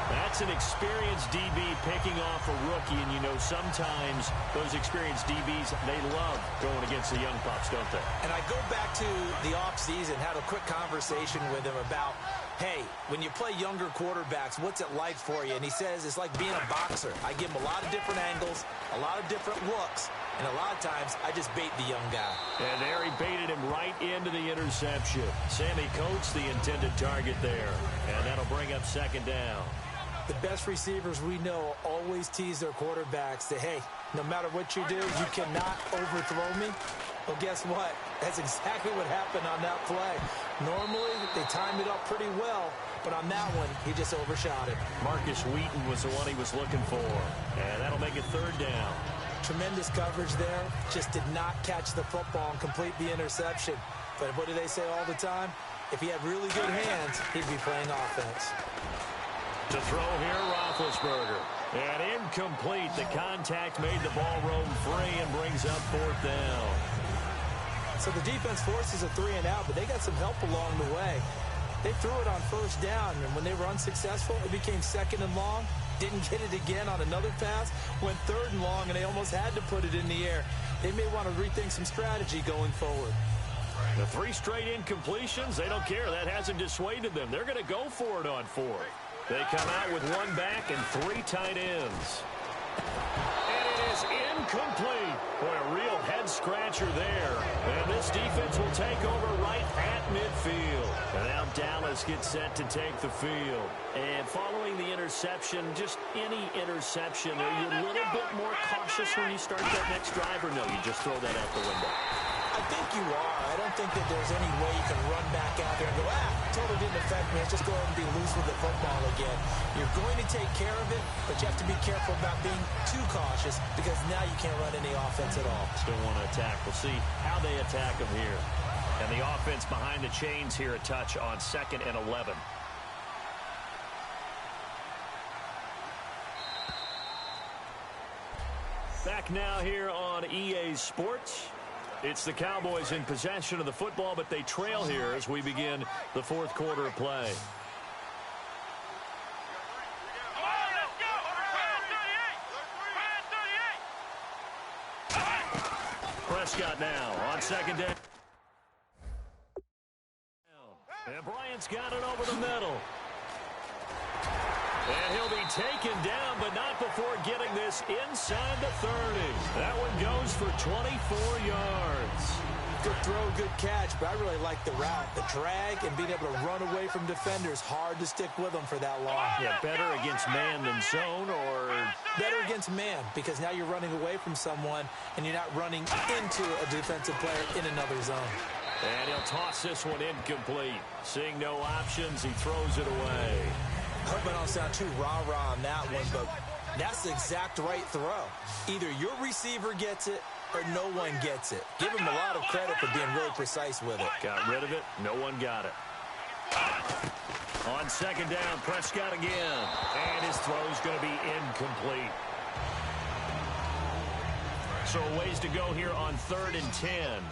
That's an experienced DB picking off a rookie, and you know sometimes those experienced DBs, they love going against the young pups, don't they? And I go back to the offseason, had a quick conversation with him about, hey, when you play younger quarterbacks, what's it like for you? And he says it's like being a boxer. I give him a lot of different angles, a lot of different looks, and a lot of times I just bait the young guy. And there he baited him right into the interception. Sammy Coates, the intended target there. And that'll bring up second down. The best receivers we know always tease their quarterbacks that, hey, no matter what you do, you cannot overthrow me. Well, guess what? That's exactly what happened on that play. Normally, they timed it up pretty well, but on that one, he just overshot it. Marcus Wheaton was the one he was looking for, and that'll make it third down. Tremendous coverage there. Just did not catch the football and complete the interception. But what do they say all the time? If he had really good hands, he'd be playing offense. To throw here, Roethlisberger. And incomplete. The contact made the ball roam free and brings up fourth down. So the defense forces a 3-and-out, but they got some help along the way. They threw it on first down, and when they were unsuccessful, it became second and long. Didn't get it again on another pass. Went third and long, and they almost had to put it in the air. They may want to rethink some strategy going forward. The 3 straight incompletions, they don't care. That hasn't dissuaded them. They're going to go for it on 4. They come out with 1 back and 3 tight ends. And it is incomplete. Boy, a real head-scratcher there. And this defense will take over right at midfield. And now Dallas gets set to take the field. And following the interception, just any interception, are you a little bit more cautious when you start that next drive, or no, you just throw that out the window? I think you are. I don't think that there's any way you can run back out there and go, totally didn't affect me. Let's just go ahead and be loose with the football again. You're going to take care of it, but you have to be careful about being too cautious because now you can't run any offense at all. Still want to attack. We'll see how they attack them here. And the offense behind the chains here, a touch on 2nd and 11. Back now here on EA Sports. It's the Cowboys in possession of the football, but they trail here as we begin the fourth quarter of play. Prescott now on second down. And Bryant's got it over the middle. And he'll be taken down, but not before getting this inside the 30. That one goes for 24 yards. Good throw, good catch, but I really like the route. The drag and being able to run away from defenders, hard to stick with them for that long. Yeah, better against man than zone, or better against man, because now you're running away from someone and you're not running into a defensive player in another zone. And he'll toss this one incomplete. Seeing no options, he throws it away. Hope I don't sound too rah-rah on that one, but that's the exact right throw. Either your receiver gets it or no one gets it. Give him a lot of credit for being really precise with it. Got rid of it. No one got it. On second down, Prescott again. And his throw's going to be incomplete. So a ways to go here on 3rd and 10.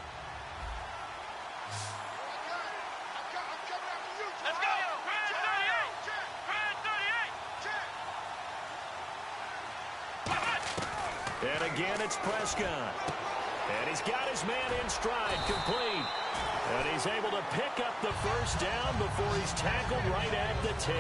And again, it's Prescott. And he's got his man in stride, complete. And he's able to pick up the first down before he's tackled right at the 10.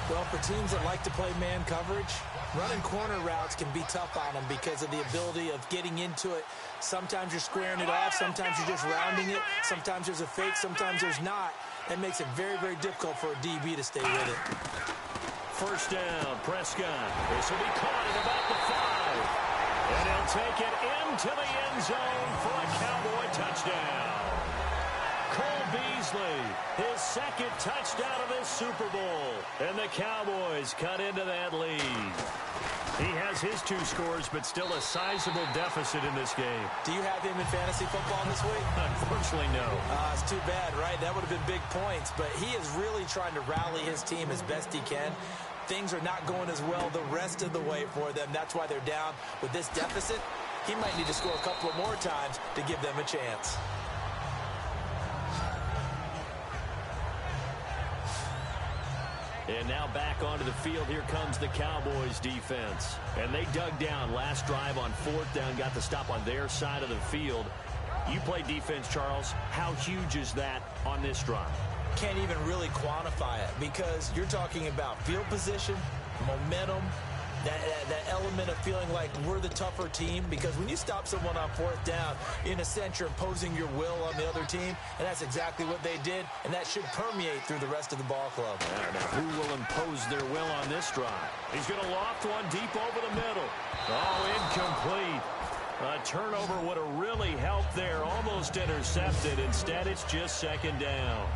Well, for teams that like to play man coverage, running corner routes can be tough on them because of the ability of getting into it. Sometimes you're squaring it off. Sometimes you're just rounding it. Sometimes there's a fake. Sometimes there's not. That makes it very, very difficult for a DB to stay with it. First down, Prescott. This will be caught at about the 5. And he'll take it into the end zone for a Cowboy touchdown. Cole Beasley, his second touchdown of this Super Bowl. And the Cowboys cut into that lead. He has his 2 scores, but still a sizable deficit in this game. Do you have him in fantasy football this week? Unfortunately, no. It's too bad, right? That would have been big points. But he is really trying to rally his team as best he can. Things are not going as well the rest of the way for them. That's why they're down with this deficit. He might need to score a couple of more times to give them a chance. And now back onto the field. Here comes the Cowboys defense. And they dug down last drive on 4th down, got the stop on their side of the field. You play defense, Charles. How huge is that on this drive? Can't even really quantify it because you're talking about field position, momentum, that element of feeling like we're the tougher team, because when you stop someone on 4th down, in a sense, you're imposing your will on the other team, and that's exactly what they did, and that should permeate through the rest of the ball club. Yeah, now who will impose their will on this drive? He's going to loft one deep over the middle. Oh, incomplete. A turnover would have really helped there, almost intercepted. Instead, it's just second down.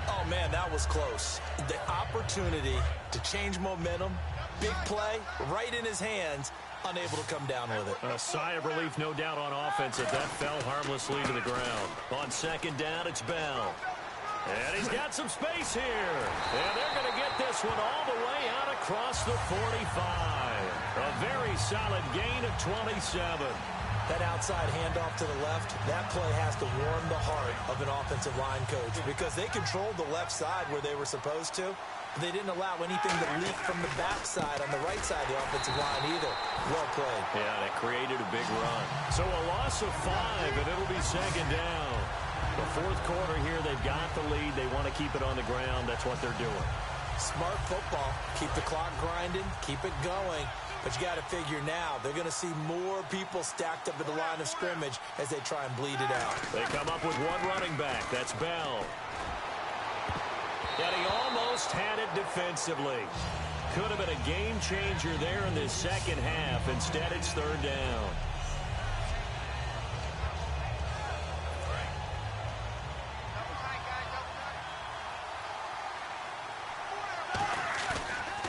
Oh, man, that was close. The opportunity to change momentum, big play, right in his hands, unable to come down with it. A sigh of relief, no doubt, on offense if that fell harmlessly to the ground. On second down, it's Bell. And he's got some space here. And they're going to get this one all the way out across the 45. A very solid gain of 27. That outside handoff to the left, that play has to warm the heart of an offensive line coach because they controlled the left side where they were supposed to. They didn't allow anything to leak from the backside on the right side of the offensive line either. Well played. Yeah, that created a big run. So a loss of 5, and it'll be second down. The fourth quarter here, they've got the lead. They want to keep it on the ground. That's what they're doing. Smart football. Keep the clock grinding. Keep it going. But you got to figure now, they're going to see more people stacked up at the line of scrimmage as they try and bleed it out. They come up with one running back. That's Bell. And he almost had it defensively. Could have been a game changer there in this second half. Instead, it's third down.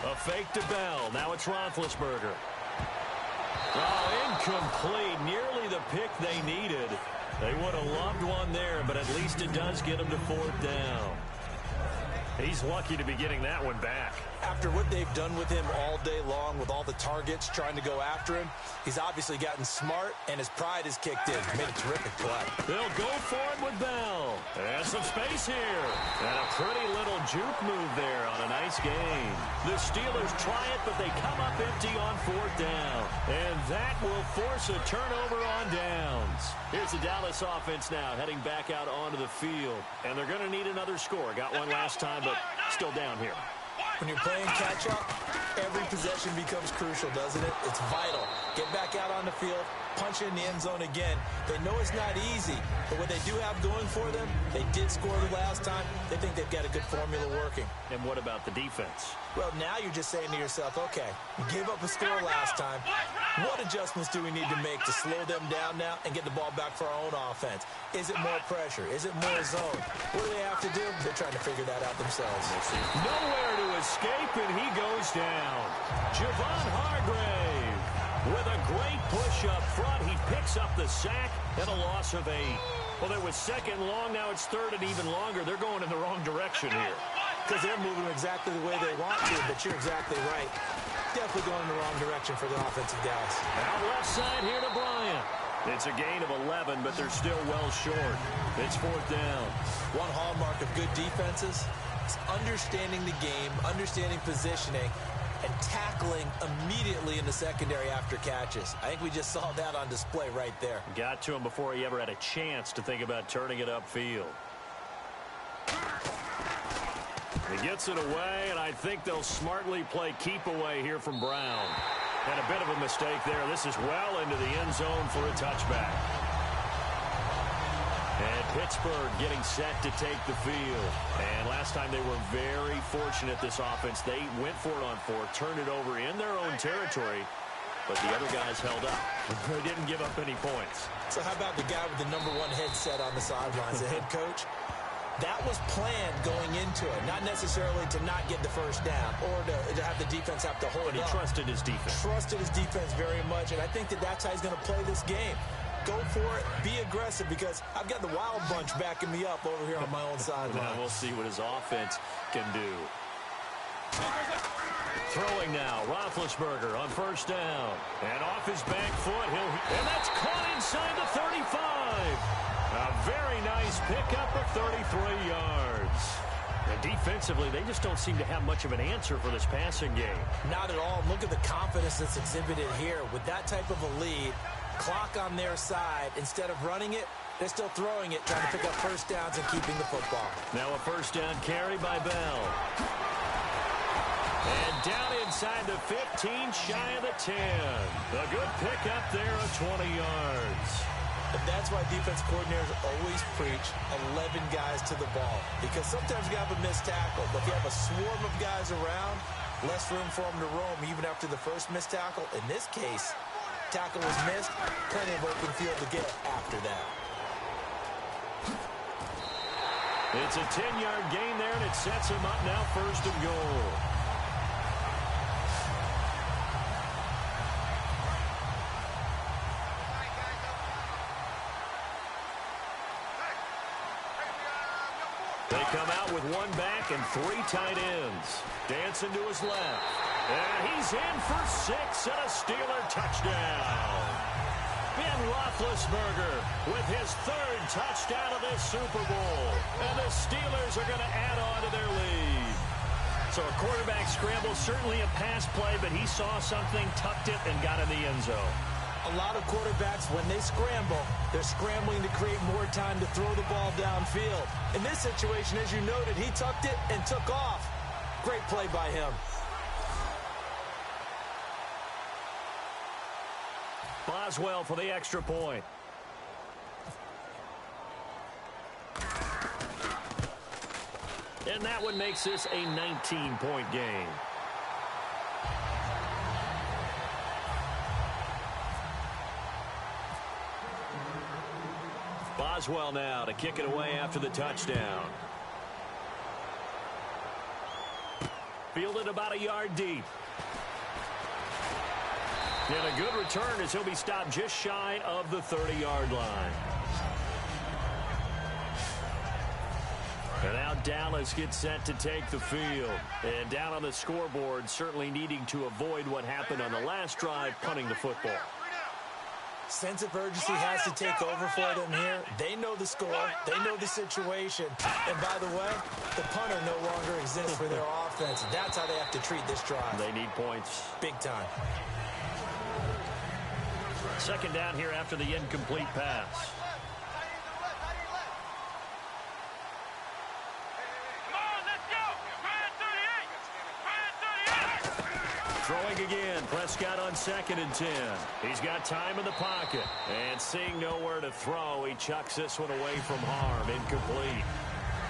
A fake to Bell. Now it's Roethlisberger. Oh, incomplete. Nearly the pick they needed. They would have loved one there, but at least it does get them to 4th down. He's lucky to be getting that one back. After what they've done with him all day long, with all the targets trying to go after him, he's obviously gotten smart, and his pride has kicked in. Made a terrific play. They'll go for it with Bell. There's some space here. And a pretty little juke move there on a nice game. The Steelers try it, but they come up empty on 4th down. And that will force a turnover on downs. Here's the Dallas offense now, heading back out onto the field. And they're going to need another score. Got one last time, but still down here. When you're playing catch-up, every possession becomes crucial, doesn't it? It's vital. Get back out on the field, punch in the end zone again. They know it's not easy, but what they do have going for them, they did score the last time. They think they've got a good formula working. And what about the defense? Well, now you're just saying to yourself, okay, we gave up a score last time. What adjustments do we need to make to slow them down now and get the ball back for our own offense? Is it more pressure? Is it more zone? What do they have to do? They're trying to figure that out themselves. Nowhere to escape, and he goes down. Javon Hargrave with a great push up front. He picks up the sack and a loss of 8. Well, there was 2nd long. Now it's 3rd and even longer. They're going in the wrong direction here. Because they're moving exactly the way they want to, but you're exactly right. Definitely going in the wrong direction for the offensive guys. Out left side here to Bryant. It's a gain of 11, but they're still well short. It's 4th down. One hallmark of good defenses is understanding the game, understanding positioning, and tackling immediately in the secondary after catches. I think we just saw that on display right there. Got to him before he ever had a chance to think about turning it upfield. He gets it away, and I think they'll smartly play keep away here from Brown. And a bit of a mistake there. This is well into the end zone for a touchback. And Pittsburgh getting set to take the field. And last time they were very fortunate, this offense. They went for it on 4th, turned it over in their own territory, but the other guys held up. They didn't give up any points. So how about the guy with the #1 headset on the sidelines, the head coach? That was planned going into it, not necessarily to not get the first down or to have the defense have to hold But he up. trusted his defense. Trusted his defense very much, and I think that's how he's going to play this game. Go for it, be aggressive, because I've got the wild bunch backing me up over here on my own sideline. Now we'll see what his offense can do. Throwing now, Roethlisberger on 1st down. And off his back foot, and that's caught inside the 35. A very nice pickup of 33 yards. And defensively, they just don't seem to have much of an answer for this passing game. Not at all. Look at the confidence that's exhibited here. With that type of a lead, clock on their side, instead of running it, they're still throwing it, trying to pick up 1st downs and keeping the football. Now a 1st down carry by Bell. And down inside the 15, shy of the 10. A good pickup there of 20 yards. And that's why defense coordinators always preach 11 guys to the ball. Because sometimes you have a missed tackle, but if you have a swarm of guys around, less room for them to roam even after the first missed tackle. In this case, tackle was missed, plenty of open field to get after that. It's a 10-yard gain there, and it sets him up now 1st and goal. They come out with 1 back and 3 tight ends. Dancing to his left. And he's in for 6 and a Steeler touchdown. Ben Roethlisberger with his 3rd touchdown of this Super Bowl. And the Steelers are going to add on to their lead. So a quarterback scramble, certainly a pass play, but he saw something, tucked it, and got in the end zone. A lot of quarterbacks, when they scramble, they're scrambling to create more time to throw the ball downfield. In this situation, as you noted, he tucked it and took off. Great play by him. Boswell for the extra point. And that one makes this a 19-point game. Boswell now to kick it away after the touchdown. Fielded about a yard deep. And a good return as he'll be stopped just shy of the 30-yard line. And now Dallas gets set to take the field. And down on the scoreboard, certainly needing to avoid what happened on the last drive, punting the football. Sense of urgency has to take over for them here. They know the score. They know the situation. And by the way, the punter no longer exists for their offense. That's how they have to treat this drive. They need points. Big time. Second down here after the incomplete pass. Throwing again, Prescott on 2nd and 10. He's got time in the pocket. And seeing nowhere to throw, he chucks this one away from harm. Incomplete.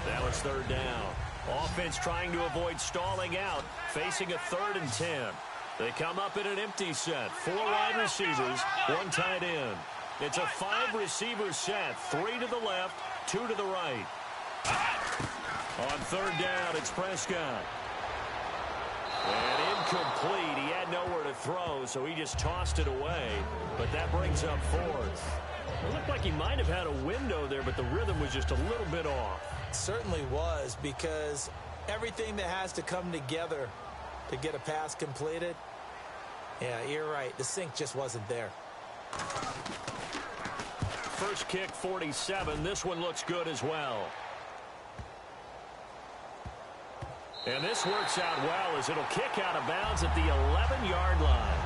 Now it's 3rd down. Offense trying to avoid stalling out, facing a 3rd and 10. They come up in an empty set. 4 wide receivers, 1 tight end. It's a 5-receiver set, 3 to the left, 2 to the right. On 3rd down, it's Prescott. And incomplete. He had nowhere to throw, so he just tossed it away. But that brings up 4th. It looked like he might have had a window there, but the rhythm was just a little bit off. It certainly was, because everything that has to come together to get a pass completed, yeah, you're right. The sync just wasn't there. First kick, 47. This one looks good as well. And this works out well as it'll kick out of bounds at the 11-yard line.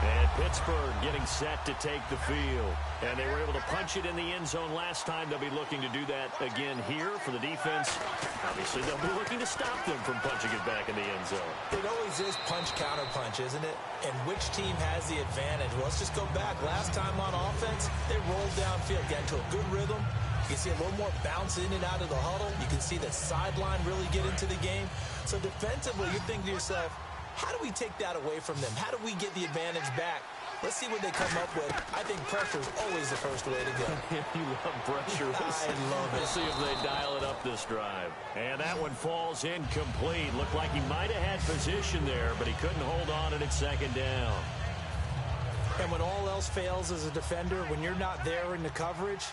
And Pittsburgh getting set to take the field. And they were able to punch it in the end zone last time. They'll be looking to do that again here for the defense. Obviously, they'll be looking to stop them from punching it back in the end zone. It always is punch-counter-punch, isn't it? And which team has the advantage? Well, let's just go back. Last time on offense, they rolled downfield, got into a good rhythm. You can see a little more bounce in and out of the huddle. You can see the sideline really get into the game. So defensively, you're thinking to yourself, how do we take that away from them? How do we get the advantage back? Let's see what they come up with. I think pressure is always the first way to go. You love pressure. I love it. We'll see if they dial it up this drive. And that one falls incomplete. Looked like he might have had position there, but he couldn't hold on and it's 2nd down. And when all else fails as a defender, when you're not there in the coverage,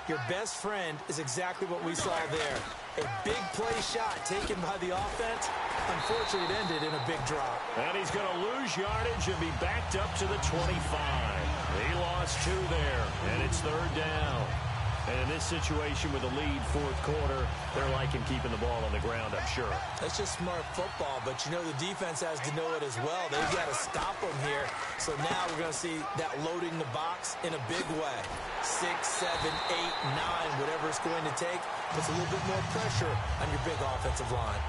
your best friend is exactly what we saw there. A big play shot taken by the offense. Unfortunately, it ended in a big drop. And he's going to lose yardage and be backed up to the 25. He lost 2 there, and it's 3rd down. And in this situation with a lead 4th quarter, they're liking keeping the ball on the ground, I'm sure. That's just smart football, but you know the defense has to know it as well. They've got to stop them here. So now we're going to see that loading the box in a big way. 6, 7, 8, 9, whatever it's going to take. Puts a little bit more pressure on your big offensive line.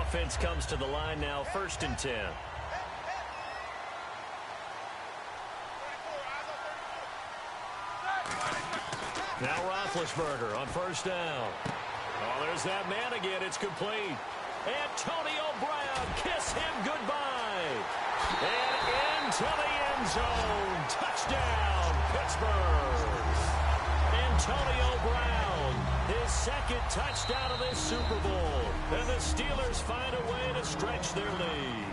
Offense comes to the line now, 1st and 10. Now Roethlisberger on 1st down. Oh, there's that man again. It's complete. Antonio Brown, kiss him goodbye. And into the end zone. Touchdown, Pittsburgh. Antonio Brown, his 2nd touchdown of this Super Bowl. And the Steelers find a way to stretch their lead.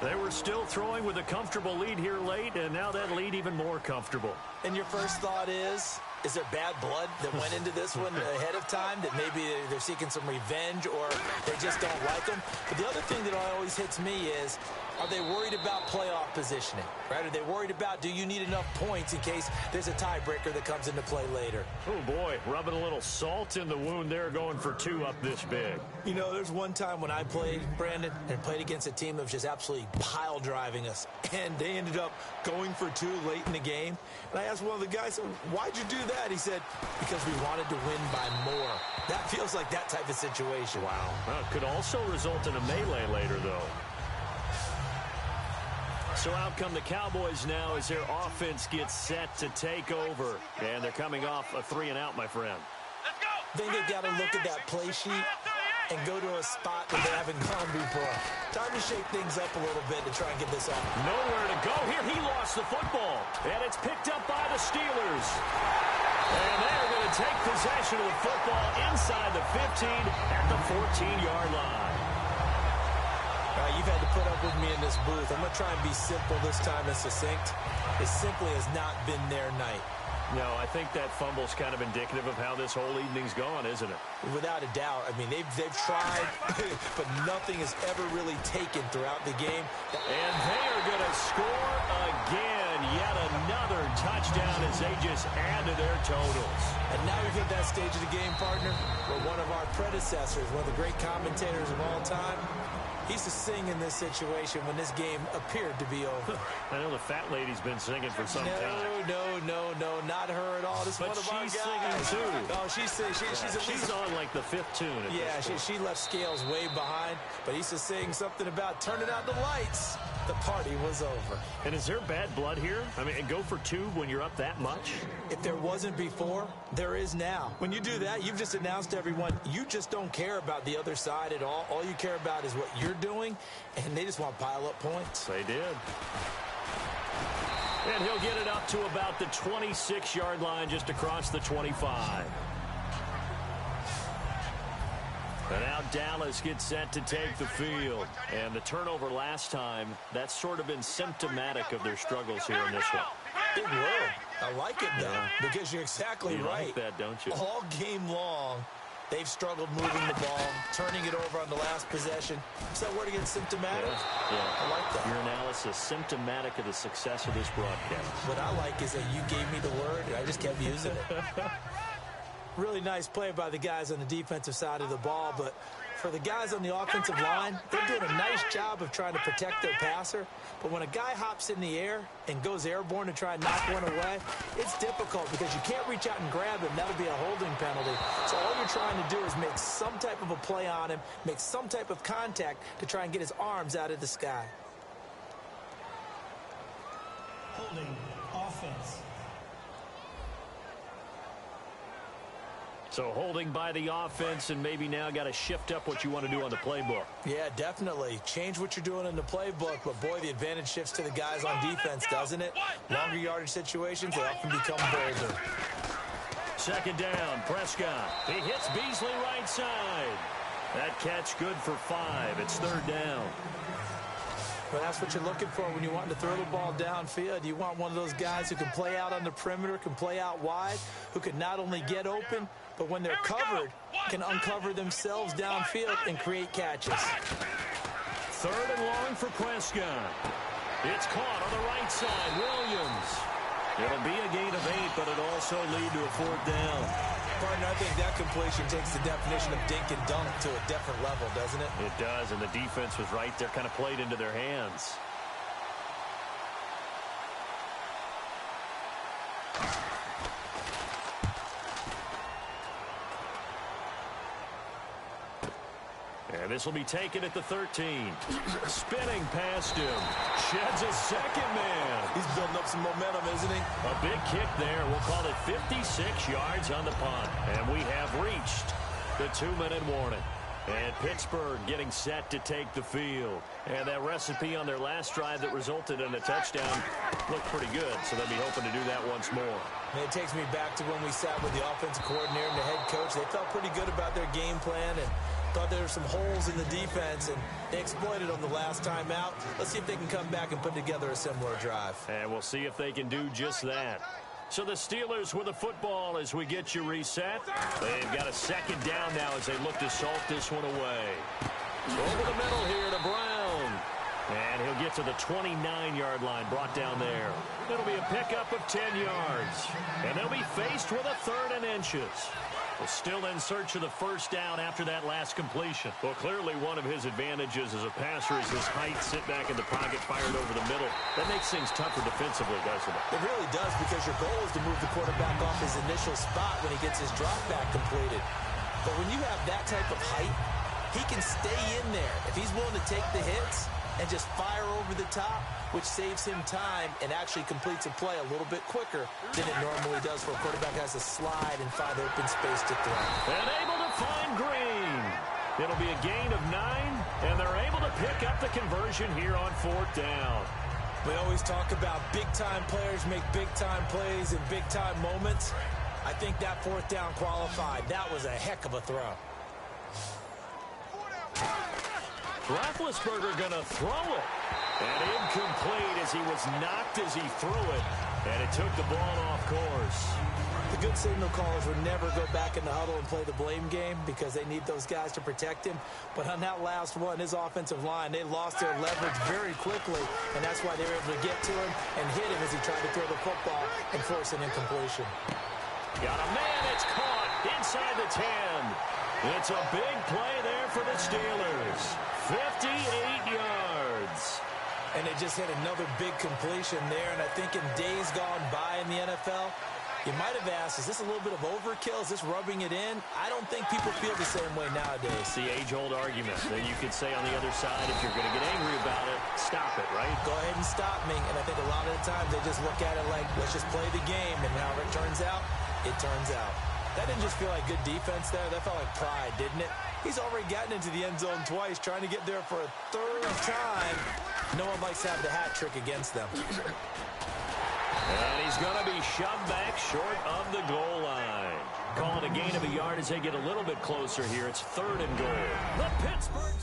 They were still throwing with a comfortable lead here late, and now that lead even more comfortable. And your first thought is there bad blood that went into this one ahead of time, that maybe they're seeking some revenge or they just don't like them? But the other thing that always hits me is, are they worried about playoff positioning, right? Are they worried about, do you need enough points in case there's a tiebreaker that comes into play later? Oh, boy, rubbing a little salt in the wound there, going for 2 up this big. You know, there's one time when I played, Brandon, and played against a team that was just absolutely pile driving us, and they ended up going for 2 late in the game. And I asked one of the guys, why'd you do that? He said, because we wanted to win by more. That feels like that type of situation. Wow. Well, it could also result in a melee later, though. So out come the Cowboys now as their offense gets set to take over. And they're coming off a 3-and-out, my friend. Let's go. I think they've got to look at that play sheet and go to a spot that they haven't gone before. Time to shake things up a little bit to try and get this off. Nowhere to go here. He lost the football. And it's picked up by the Steelers. And they're going to take possession of the football inside the 15 at the 14-yard line. You you've had to put up with me in this booth. I'm going to try and be simple this time and succinct. It simply has not been their night. No, I think that fumble's kind of indicative of how this whole evening's gone, isn't it? Without a doubt. I mean, they've tried, but nothing has ever really taken throughout the game. And they are going to score again. Yet another touchdown as they just add to their totals. And now we've hit that stage of the game, partner, where one of our predecessors, one of the great commentators of all time, he used to sing in this situation when this game appeared to be over. I know the fat lady's been singing for some time. No, not her at all. This is one of our guys. She's singing too. Oh, she's on like the 5th tune. Yeah, she left Scales way behind, but he used to sing something about turning out the lights. The party was over. And is there bad blood here? I mean, and go for 2 when you're up that much? If there wasn't before, there is now. When you do that, you've just announced to everyone, you just don't care about the other side at all. All you care about is what you're doing, and they just want to pile up points. They did. And he'll get it up to about the 26-yard line, just across the 25. And now Dallas gets set to take the field. And the turnover last time, that's sort of been symptomatic of their struggles here in this one. Big word. I like it, though, because you're exactly right. You like that, don't you? All game long, they've struggled moving the ball, turning it over on the last possession. Is that word again, symptomatic? Yeah. I like that. Your analysis, symptomatic of the success of this broadcast. What I like is that you gave me the word, and I just kept using it. Really nice play by the guys on the defensive side of the ball, but for the guys on the offensive line, they're doing a nice job of trying to protect their passer. But when a guy hops in the air and goes airborne to try and knock one away, it's difficult because you can't reach out and grab him. That'll be a holding penalty. So all you're trying to do is make some type of a play on him, make some type of contact to try and get his arms out of the sky. Holding offense. So holding by the offense, and maybe now got to shift up what you want to do on the playbook. Yeah, definitely. Change what you're doing in the playbook, but boy, the advantage shifts to the guys on defense, doesn't it? Longer yardage situations, they often become bolder. 2nd down, Prescott. He hits Beasley right side. That catch good for 5. It's 3rd down. Well, that's what you're looking for when you want to throw the ball downfield. You want one of those guys who can play out on the perimeter, can play out wide, who can not only get open, but when they're covered, can uncover themselves downfield and create catches. 3rd and long for Prescott. It's caught on the right side. Williams. It'll be a gain of 8, but it'll also lead to a 4th down. Partner, I think that completion takes the definition of dink and dunk to a different level, doesn't it? It does, and the defense was right there, kind of played into their hands. And this will be taken at the 13. Spinning past him. Sheds a second man. He's building up some momentum, isn't he? A big kick there. We'll call it 56 yards on the punt. And we have reached the 2-minute warning. And Pittsburgh getting set to take the field. And that recipe on their last drive that resulted in a touchdown looked pretty good. So they'll be hoping to do that once more. And it takes me back to when we sat with the offensive coordinator and the head coach. They felt pretty good about their game plan and thought there were some holes in the defense, and they exploited them the last time out. Let's see if they can come back and put together a similar drive. And we'll see if they can do just that. So the Steelers with the football as we get you reset. They've got a 2nd down now as they look to salt this one away. Over the middle here to Brown. And he'll get to the 29-yard line, brought down there. It'll be a pickup of 10 yards. And they'll be faced with a 3rd and inches. Well, still in search of the 1st down after that last completion. Well, clearly one of his advantages as a passer is his height, sit back in the pocket, fired over the middle. That makes things tougher defensively, doesn't it? It really does, because your goal is to move the quarterback off his initial spot when he gets his drop back completed. But when you have that type of height, he can stay in there. If he's willing to take the hits and just fire over the top, which saves him time and actually completes a play a little bit quicker than it normally does for a quarterback has to slide and find open space to throw. And able to find Green. It'll be a gain of 9, and they're able to pick up the conversion here on 4th down. We always talk about big-time players make big-time plays in big-time moments. I think that 4th down qualified. That was a heck of a throw. Roethlisberger going to throw it. And incomplete as he was knocked as he threw it. And it took the ball off course. The good signal callers would never go back in the huddle and play the blame game because they need those guys to protect him. But on that last one, his offensive line, they lost their leverage very quickly, and that's why they were able to get to him and hit him as he tried to throw the football and force an incompletion. Got a man, it's caught inside the 10. It's a big play there for the Steelers. 58 yards. And they just hit another big completion there, and I think in days gone by in the NFL, you might have asked, is this a little bit of overkill? Is this rubbing it in? I don't think people feel the same way nowadays. It's the age-old argument that you could say on the other side, if you're going to get angry about it, stop it, right? Go ahead and stop me. And I think a lot of the times they just look at it like, let's just play the game, and however it turns out, it turns out. That didn't just feel like good defense there. That felt like pride, didn't it? He's already gotten into the end zone twice, trying to get there for a third time. No one likes to have the hat trick against them. And he's going to be shoved back short of the goal line. Calling a gain of a yard as they get a little bit closer here. It's 3rd and goal. The Pittsburgh